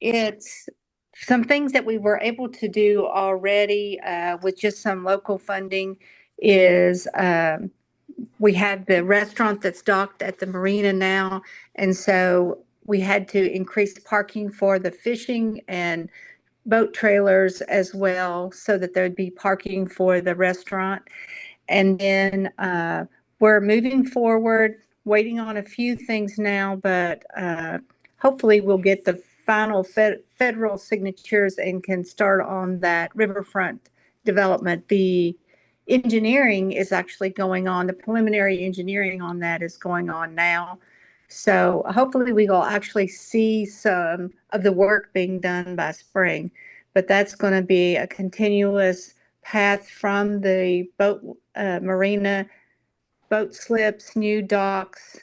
it's some things that we were able to do already with just some local funding is we have the restaurant that's docked at the marina now. And so we had to increase parking for the fishing and boat trailers as well, so that there'd be parking for the restaurant. And then we're moving forward, waiting on a few things now, but hopefully we'll get the final federal signatures and can start on that riverfront development. The engineering is actually going on. The preliminary engineering on that is going on now. So hopefully we will actually see some of the work being done by spring. But that's going to be a continuous path from the boat marina, boat slips, new docks,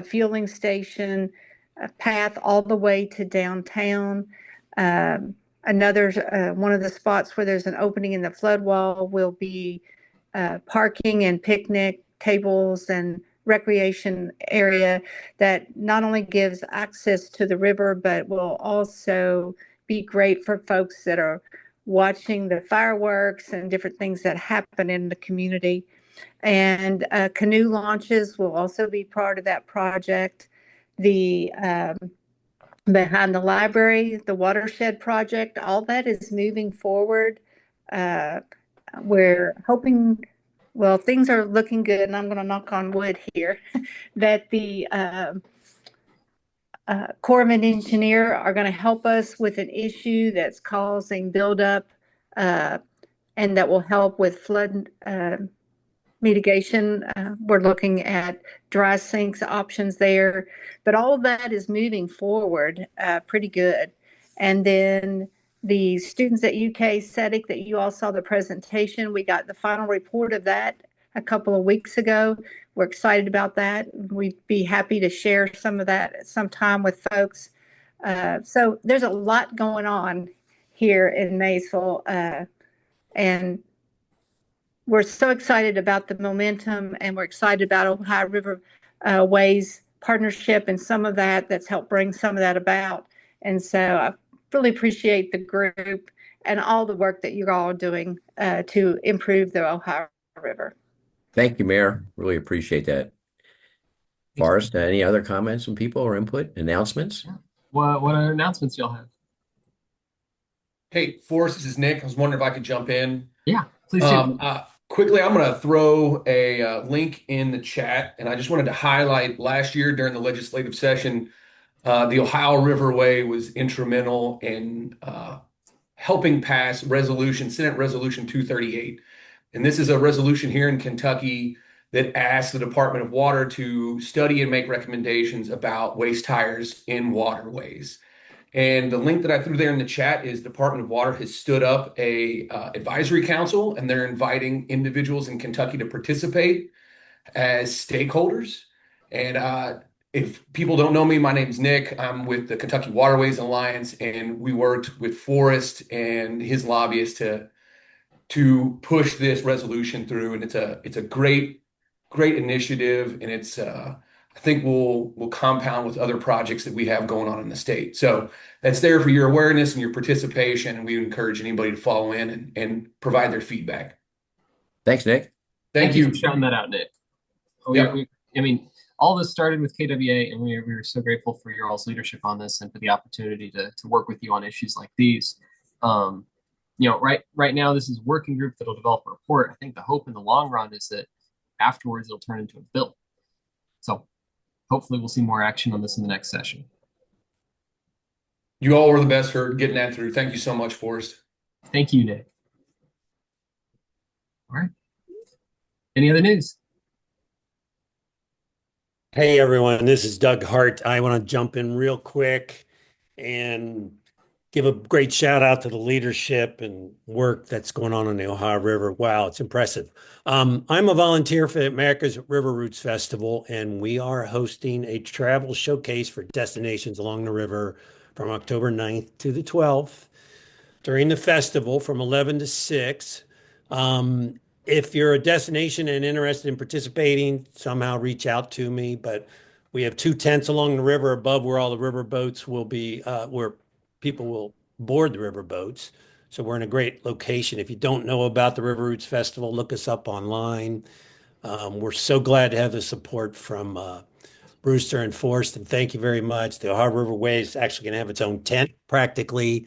fueling station, path all the way to downtown. Another one of the spots where there's an opening in the flood wall will be parking and picnic tables and recreation area that not only gives access to the river, but will also be great for folks that are watching the fireworks and different things that happen in the community. And canoe launches will also be part of that project. The behind the library, the watershed project, all that is moving forward. We're hoping, well, things are looking good, and I'm going to knock on wood here, that the Corps of Engineer are going to help us with an issue that's causing buildup, and that will help with flood mitigation. We're looking at dry sinks options there, but all of that is moving forward pretty good. And then the students at UK SETIC that you all saw the presentation, we got the final report of that a couple of weeks ago. We're excited about that. We'd be happy to share some of that at some time with folks. So there's a lot going on here in Maysville, and we're so excited about the momentum, and we're excited about Ohio River Ways partnership and some of that's helped bring some of that about. And so I really appreciate the group and all the work that you're all doing to improve the Ohio River. Thank you, Mayor. Really appreciate that. Forrest, any other comments from people or input, announcements? What other announcements y'all have? Hey, Forrest, this is Nick. I was wondering if I could jump in. Yeah, please do. Quickly, I'm going to throw a link in the chat, and I just wanted to highlight last year during the legislative session, the Ohio River Way was instrumental in helping pass Senate Resolution 238. And this is a resolution here in Kentucky that asks the Department of Water to study and make recommendations about waste tires in waterways. And the link that I threw there in the chat is Department of Water has stood up a advisory council, and they're inviting individuals in Kentucky to participate as stakeholders. And if people don't know me, my name's Nick. I'm with the Kentucky Waterways Alliance, and we worked with Forrest and his lobbyists to push this resolution through. And it's a great initiative, and it's I think we'll compound with other projects that we have going on in the state. So that's there for your awareness and your participation, and we encourage anybody to follow in and provide their feedback. Thanks, Nick. Thank you for shouting that out, Nick. Yep. I mean, all this started with KWA, and we are so grateful for your all's leadership on this and for the opportunity to work with you on issues like these. Right now, this is a working group that'll develop a report. I think the hope in the long run is that afterwards it'll turn into a bill. So hopefully we'll see more action on this in the next session. You all were the best for getting that through. Thank you so much, Forrest. Thank you, Nick. All right. Any other news? Hey everyone, this is Doug Hart. I want to jump in real quick and give a great shout out to the leadership and work that's going on the Ohio River. Wow, it's impressive. I'm a volunteer for America's River Roots Festival, and we are hosting a travel showcase for destinations along the river from October 9th to the 12th during the festival from 11 to 6. If you're a destination and interested in participating, somehow reach out to me. But we have 2 tents along the river above where all the river boats will be, where people will board the river boats. So we're in a great location. If you don't know about the River Roots Festival, look us up online. We're so glad to have the support from Brewster and Forrest, and thank you very much. The Ohio River Way is actually going to have its own tent practically.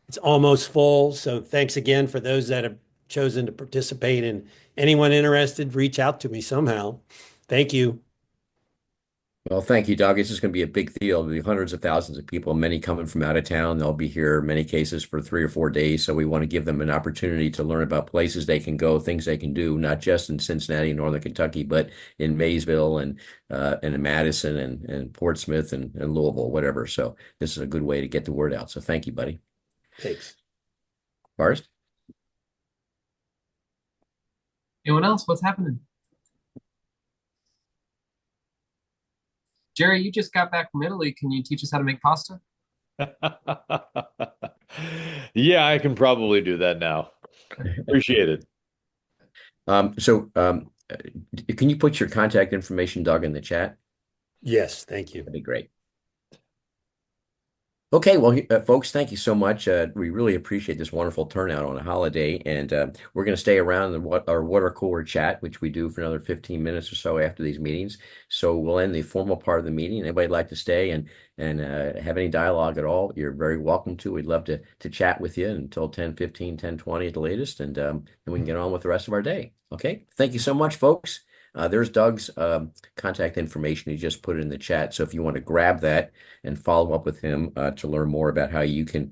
It's almost full. So thanks again for those that have chosen to participate, and anyone interested, reach out to me somehow. Thank you. Well, thank you, Doug. This is going to be a big deal. There'll be hundreds of thousands of people, many coming from out of town. They'll be here in many cases for 3 or 4 days. So we want to give them an opportunity to learn about places they can go, things they can do, not just in Cincinnati, Northern Kentucky, but in Maysville and in Madison and Portsmouth and Louisville, whatever. So this is a good way to get the word out. So thank you, buddy. Thanks. Forrest? Anyone else? What's happening? Jerry, you just got back from Italy. Can you teach us how to make pasta? Yeah, I can probably do that now. Appreciate it. Can you put your contact information, Doug, in the chat? Yes, thank you. That'd be great. Okay, well, folks, thank you so much. We really appreciate this wonderful turnout on a holiday, and we're going to stay around in our water cooler chat, which we do for another 15 minutes or so after these meetings. So we'll end the formal part of the meeting. Anybody like to stay and have any dialogue at all, you're very welcome to. We'd love to chat with you until 10:15, 10:20 at the latest, and then we can get on with the rest of our day. Okay, thank you so much, folks. There's Doug's contact information. He just put it in the chat. So if you want to grab that and follow up with him to learn more about how you can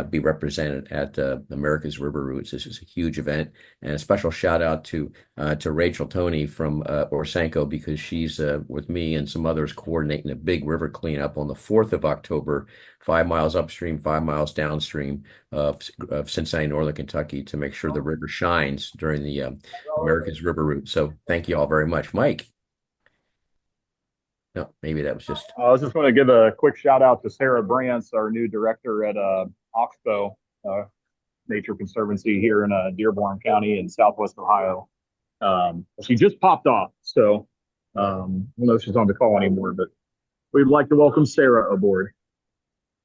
be represented at America's River Roots. This is a huge event, and a special shout out to Rachel Toney from Orsanco, because she's with me and some others coordinating a big river cleanup on the 4th of October, 5 miles upstream, 5 miles downstream of Cincinnati, Northern Kentucky, to make sure the river shines during the America's River Route. So thank you all very much. Mike. No, maybe that was just. I was just going to give a quick shout out to Sarah Brantz, our new director at Oxbow Nature Conservancy here in Dearborn County in Southwest Ohio. She just popped off, so I don't know if she's on the call anymore, but we'd like to welcome Sarah aboard.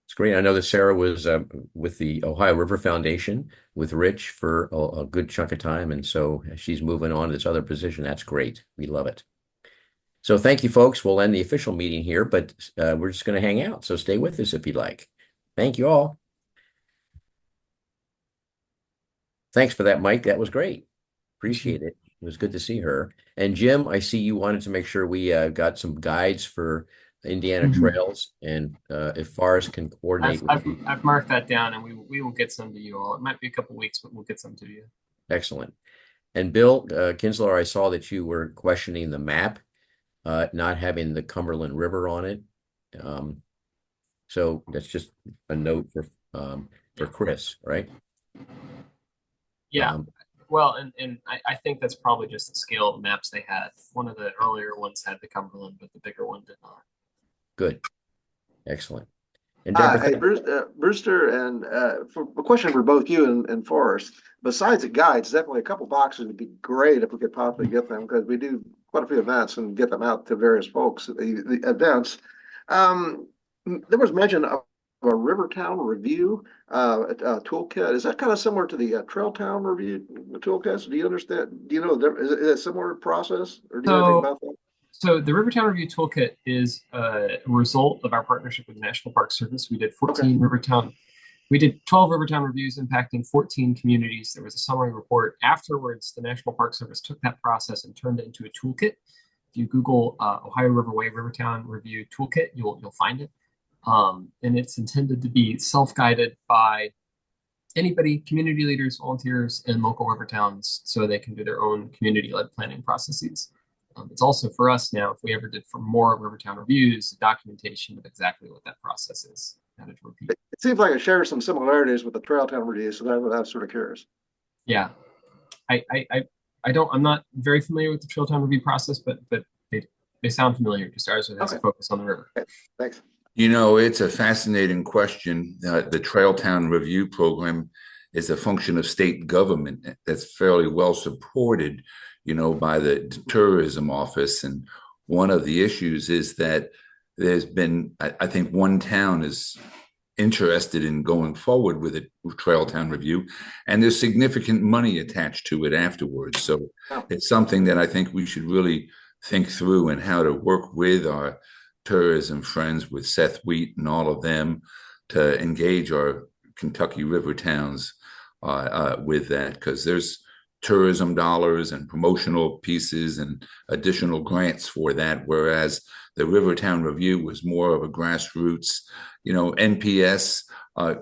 It's great. I know that Sarah was with the Ohio River Foundation with Rich for a good chunk of time, and so she's moving on to this other position. That's great. We love it. So thank you, folks. We'll end the official meeting here, but we're just going to hang out. So stay with us if you'd like. Thank you all. Thanks for that, Mike. That was great. Appreciate it. It was good to see her. And Jim, I see you wanted to make sure we got some guides for Indiana trails, and if Forrest can coordinate. I've marked that down, and we will get some to you all. It might be a couple weeks, but we'll get some to you. Excellent. And Bill Kinsler, I saw that you were questioning the map not having the Cumberland River on it. So that's just a note for Chris, right? Yeah. Well, and I think that's probably just the scale of the maps they had. One of the earlier ones had the Cumberland, but the bigger one did not. Good. Excellent. And Hey, Brewster, and for a question for both you and Forrest. Besides the guides, definitely a couple boxes would be great if we could possibly get them, because we do quite a few events and get them out to various folks at the events. There was mention of a Rivertown review toolkit. Is that kind of similar to the Trail Town review toolkit? Do you understand? Do you know, is it a similar process, or do you know anything about that? So the Rivertown Review Toolkit is a result of our partnership with the National Park Service. We did 12 Rivertown reviews impacting 14 communities. There was a summary report. Afterwards, the National Park Service took that process and turned it into a toolkit. If you Google Ohio Riverway Rivertown Review Toolkit, you'll find it. And it's intended to be self-guided by anybody, community leaders, volunteers, and local river towns, so they can do their own community-led planning processes. It's also for us now, if we ever did for more Rivertown reviews, documentation of exactly what that process is. How to repeat. It seems like it shares some similarities with the Trail Town review, so that's sort of curious. Yeah, I'm not very familiar with the Trail Town review process, but they sound familiar. Just ours has a focus on the river. Okay. Thanks. You know, it's a fascinating question. The Trail Town Review Program is a function of state government that's fairly well supported, you know, by the tourism office. And one of the issues is that there's been, I think one town is interested in going forward with a Trail Town Review, and there's significant money attached to it afterwards. So it's something that I think we should really think through and how to work with our tourism friends, with Seth Wheat and all of them, to engage our Kentucky river towns with that, because there's tourism dollars and promotional pieces and additional grants for that, whereas the Rivertown Review was more of a grassroots, you know, NPS. I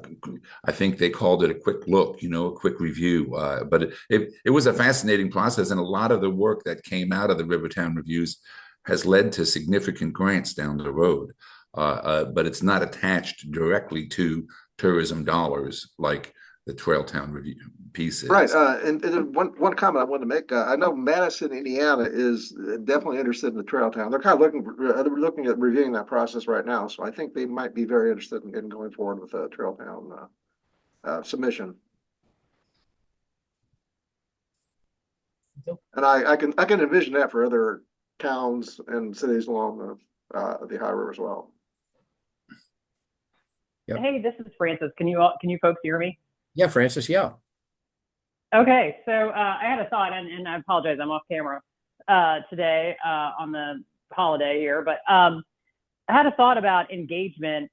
think they called it a quick look, you know, a quick review. But it was a fascinating process, and a lot of the work that came out of the Rivertown Reviews has led to significant grants down the road. But it's not attached directly to tourism dollars like the Trail Town Review piece is. Right. And one comment I wanted to make. I know Madison, Indiana is definitely interested in the Trail Town. They're kind of looking at reviewing that process right now. So I think they might be very interested in going forward with the Trail Town submission. And I can envision that for other towns and cities along the Ohio River as well. Yep. Hey, this is Francis. Can you folks hear me? Yeah, Francis. Yeah. Okay, so I had a thought, and I apologize, I'm off camera today on the holiday here, but I had a thought about engagement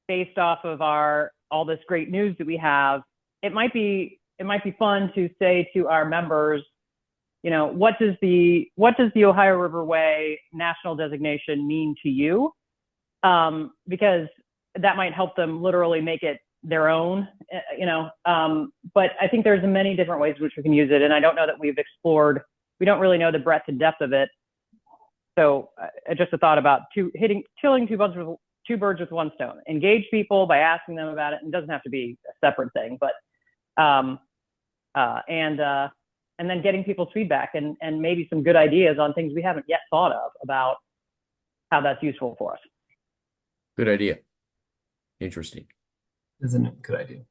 based off of all this great news that we have. It might be fun to say to our members, you know, what does the Ohio River Way national designation mean to you? Because that might help them literally make it their own, you know. But I think there's many different ways in which we can use it, and I don't know that we don't really know the breadth and depth of it. So just a thought about killing two birds with one stone. Engage people by asking them about it, and it doesn't have to be a separate thing, but and then getting people's feedback and maybe some good ideas on things we haven't yet thought of about how that's useful for us. Good idea. Interesting. Isn't it a good idea?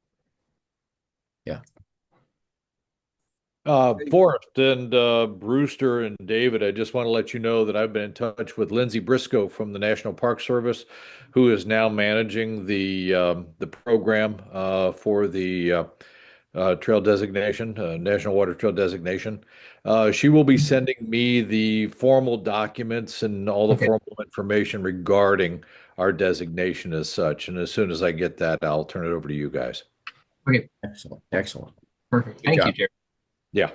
Yeah. Forrest and Brewster and David, I just want to let you know that I've been in touch with Lindsay Briscoe from the National Park Service, who is now managing the program for the trail designation, National Water Trail designation. She will be sending me the formal documents and all the formal information regarding our designation as such. And as soon as I get that, I'll turn it over to you guys. Okay. Excellent. Perfect. Thank you, Jerry. Yeah.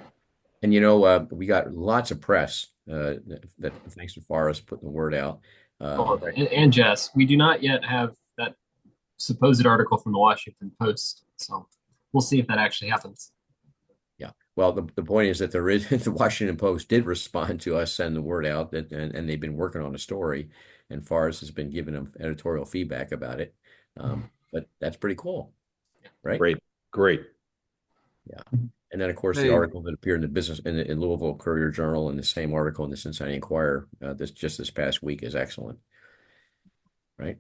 And you know, we got lots of press that thanks to Forrest putting the word out. And Jess, we do not yet have that supposed article from the Washington Post. So we'll see if that actually happens. Yeah. Well, the point is that the Washington Post did respond to us, send the word out that, and they've been working on a story, and Forrest has been giving them editorial feedback about it. But that's pretty cool, right? Great. Yeah. And then, of course, the article that appeared in the business in Louisville Courier Journal, and the same article in the Cincinnati Enquirer this past week is excellent, right?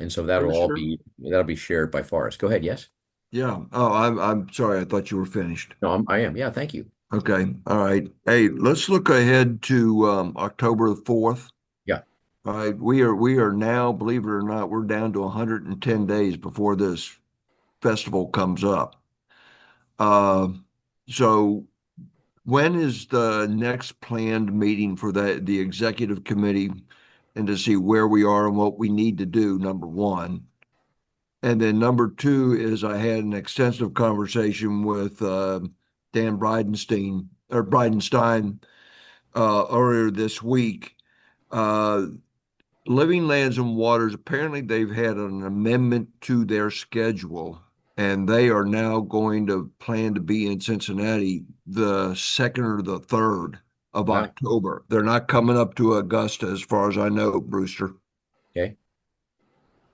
And so that'll be shared by Forrest. Go ahead. Yes. Yeah. Oh, I'm sorry. I thought you were finished. No, I am. Yeah. Thank you. Okay. All right. Hey, let's look ahead to October the 4th. Yeah. All right. We are now, believe it or not, we're down to 110 days before this festival comes up. So when is the next planned meeting for the executive committee and to see where we are and what we need to do, number one? And then number two is I had an extensive conversation with Dan Bridenstine earlier this week. Living Lands and Waters, apparently they've had an amendment to their schedule, and they are now going to plan to be in Cincinnati the 2nd or the 3rd of Wow. October. They're not coming up to Augusta, as far as I know, Brewster. Okay.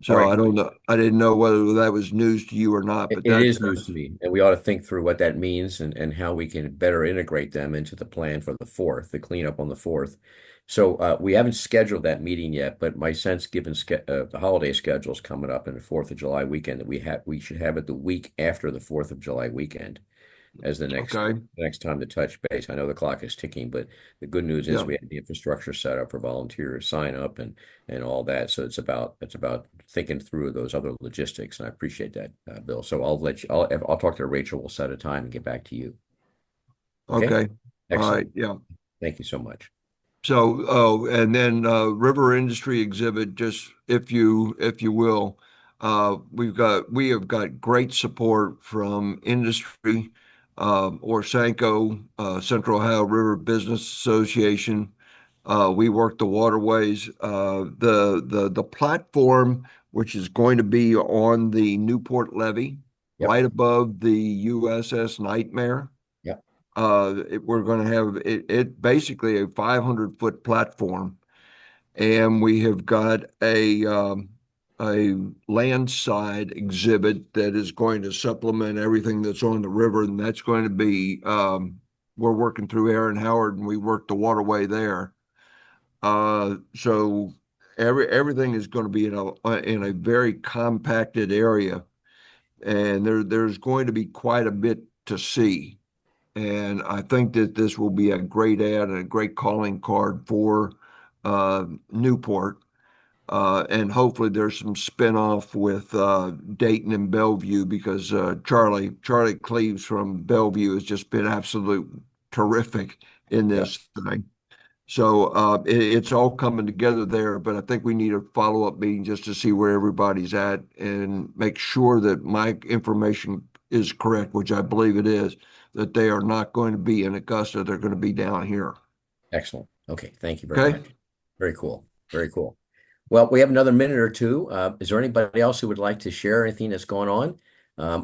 So All right. I don't know. I didn't know whether that was news to you or not, but It is news to me, and we ought to think through what that means and how we can better integrate them into the plan for the 4th, the cleanup on the 4th. So we haven't scheduled that meeting yet, but my sense, given the holiday schedules coming up in the 4th of July weekend, that we should have it the week after the 4th of July weekend as the next time to touch base. I know the clock is ticking, but the good news is we have the infrastructure set up for volunteers sign up and all that. So it's about thinking through those other logistics, and I appreciate that, Bill. So I'll talk to Rachel. We'll set a time and get back to you. Okay. Excellent. All right. Yeah. Thank you so much. So, and then River Industry Exhibit, just if you will, we have got great support from industry, Orsanco, Central Ohio River Business Association. We work the waterways. The platform, which is going to be on the Newport Levee, right above the USS Nightmare. We're going to have it basically a 500-foot platform, and we have got a landside exhibit that is going to supplement everything that's on the river, and that's going to be we're working through Aaron Howard, and we work the waterway there. So everything is going to be in a very compacted area, and there's going to be quite a bit to see. And I think that this will be a great ad and a great calling card for Newport. And hopefully there's some spinoff with Dayton and Bellevue, because Charlie Cleves from Bellevue has just been absolute terrific in this thing. So it's all coming together there, but I think we need a follow-up meeting just to see where everybody's at and make sure that my information is correct, which I believe it is, that they are not going to be in Augusta. They're going to be down here. Excellent. Okay. Thank you very much. Very cool. Very cool. Well, we have another minute or two. Is there anybody else who would like to share anything that's going on?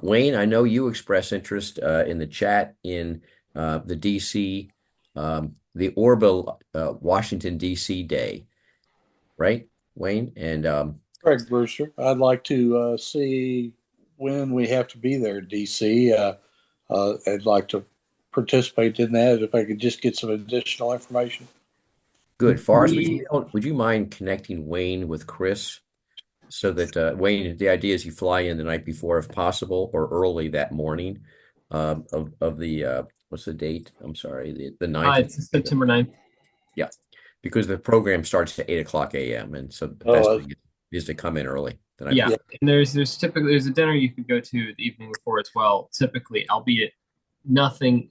Wayne, I know you expressed interest in the chat in the DC, the ORWW Washington, DC Day, right, Wayne? And correct, Brewster. I'd like to see when we have to be there in DC. I'd like to participate in that if I could just get some additional information. Good. Forrest, would you mind connecting Wayne with Chris so that Wayne, the idea is you fly in the night before if possible, or early that morning of the what's the date? I'm sorry, the 9th. It's September 9th. Yeah, because the program starts at 8:00 a.m. and so the best thing is to come in early. And there's typically a dinner you could go to the evening before as well. Typically, albeit nothing.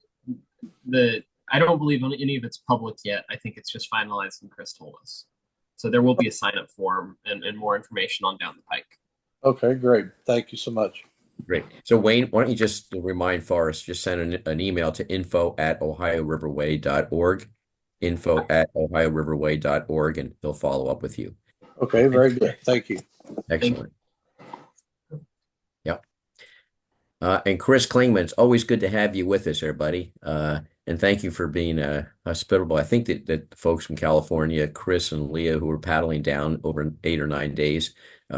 I don't believe any of it's public yet. I think it's just finalized, and Chris told us. So there will be a sign-up form and more information on down the pike. Okay, great. Thank you so much. Great. So Wayne, why don't you just remind Forrest, just send an email to info@ohioriverway.org, info@ohioriverway.org, and he'll follow up with you. Okay, very good. Thank you. Excellent. Yep. And Chris Klingman, it's always good to have you with us, everybody. And thank you for being hospitable. I think that the folks from California, Chris and Leah, who were paddling down over 8 or 9 days,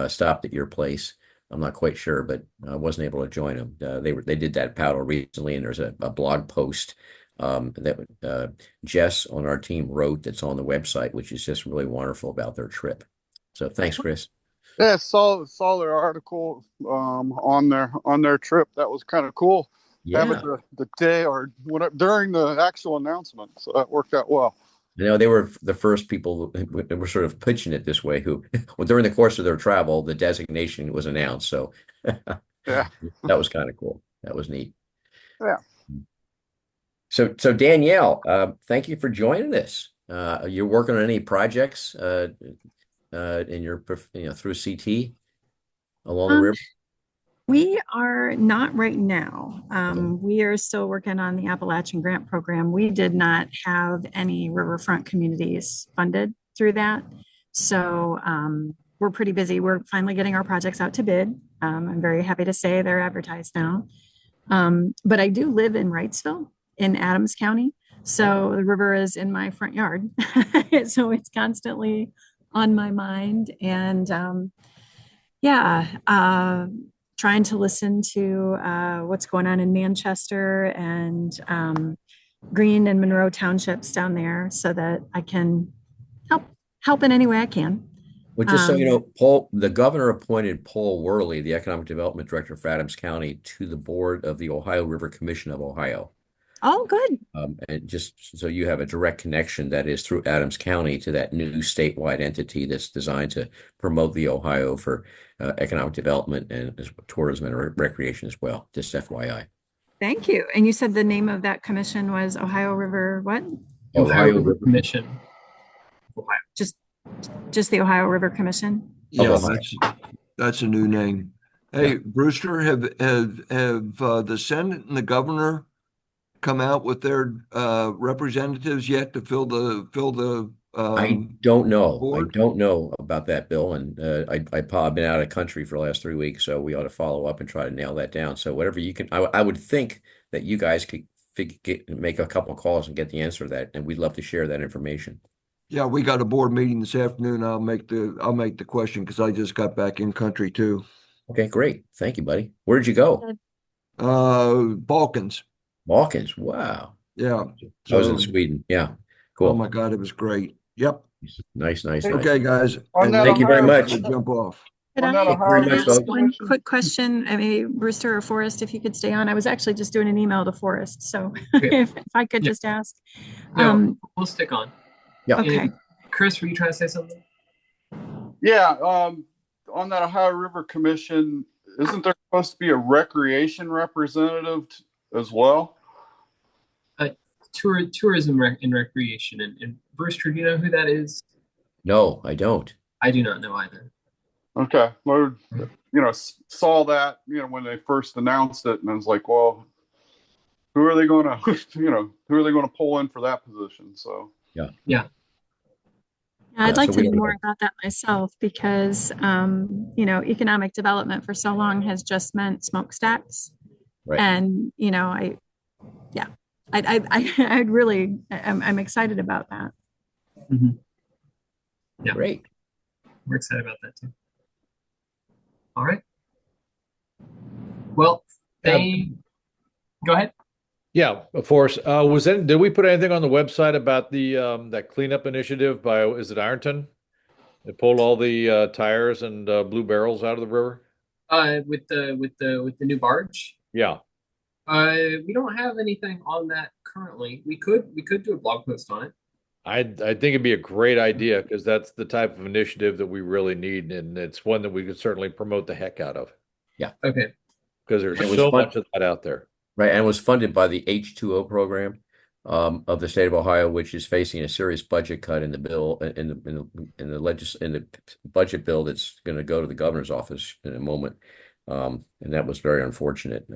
stopped at your place. I'm not quite sure, but I wasn't able to join them. They did that paddle recently, and there's a blog post that Jess on our team wrote that's on the website, which is just really wonderful about their trip. So thanks, Chris. Yeah, saw their article on their trip. That was kind of cool. Yeah. Have it the day or during the actual announcement, so that worked out well. You know, they were the first people who were sort of pitching it this way, who well, during the course of their travel, the designation was announced. So yeah, that was kind of cool. That was neat. Yeah. So Danielle, thank you for joining us. You're working on any projects in your through CT along the river? We are not right now. We are still working on the Appalachian Grant Program. We did not have any riverfront communities funded through that. So we're pretty busy. We're finally getting our projects out to bid. I'm very happy to say they're advertised now. But I do live in Wrightsville in Adams County. So the river is in my front yard. So it's constantly on my mind. And trying to listen to what's going on in Manchester and Greene and Monroe townships down there so that I can help in any way I can. Well, just so you know, the governor appointed Paul Worley, the Economic Development Director for Adams County, to the board of the Ohio River Commission of Ohio. Oh, good. And just so you have a direct connection that is through Adams County to that new statewide entity that's designed to promote the Ohio for economic development and tourism and recreation as well. Just FYI. Thank you. And you said the name of that commission was Ohio River what? Ohio River Commission. Ohio. Just the Ohio River Commission? Yeah, that's a new name. Hey, Brewster, have the Senate and the governor come out with their representatives yet to fill the I don't know. board? I don't know about that, Bill. And I've been out of country for the last 3 weeks, so we ought to follow up and try to nail that down. So whatever you can, I would think that you guys could make a couple of calls and get the answer to that, and we'd love to share that information. Yeah, we got a board meeting this afternoon. I'll make the question because I just got back in country too. Okay, great. Thank you, buddy. Where did you go? Balkans. Balkans. Wow. Yeah. I was in Sweden. Yeah. Cool. Oh my God, it was great. Yep. Nice. Okay, guys. Thank you very much. Jump off. Could I ask one quick question? I mean, Brewster or Forrest, if you could stay on. I was actually just doing an email to Forrest, so if I could just ask. No, we'll stick on. Yeah. Okay. And Chris, were you trying to say something? Yeah, on that Ohio River Commission, isn't there supposed to be a recreation representative as well? Tourism and recreation. And Brewster, do you know who that is? No, I don't. I do not know either. Okay, well, saw that, when they first announced it, and I was like, well, who are they going to, who are they going to pull in for that position? So yeah. I'd like to know more about that myself because, economic development for so long has just meant smokestacks. Right. And, I'm excited about that. Mm-hmm. Yeah. Great. We're excited about that too. All right. Well, go ahead. Yeah, of course. Did we put anything on the website about the that cleanup initiative by, is it Ironton? They pulled all the tires and blue barrels out of the river? With the new barge? Yeah. We don't have anything on that currently. We could do a blog post on it. I think it'd be a great idea because that's the type of initiative that we really need, and it's one that we could certainly promote the heck out of. Yeah. Okay. Because there's so much of that out there. Right, and it was funded by the H2O program of the state of Ohio, which is facing a serious budget cut in the bill in the budget bill that's going to go to the governor's office in a moment, and that was very unfortunate.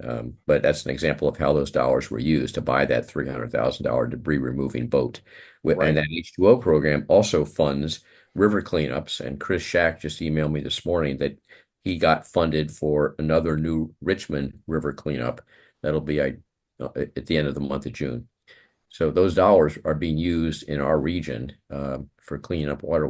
But that's an example of how those dollars were used to buy that $300,000 debris removing boat, and that H2O program also funds river cleanups. And Chris Shack just emailed me this morning that he got funded for another new Richmond River cleanup. That'll be at the end of the month of June. So those dollars are being used in our region for cleaning up waterways.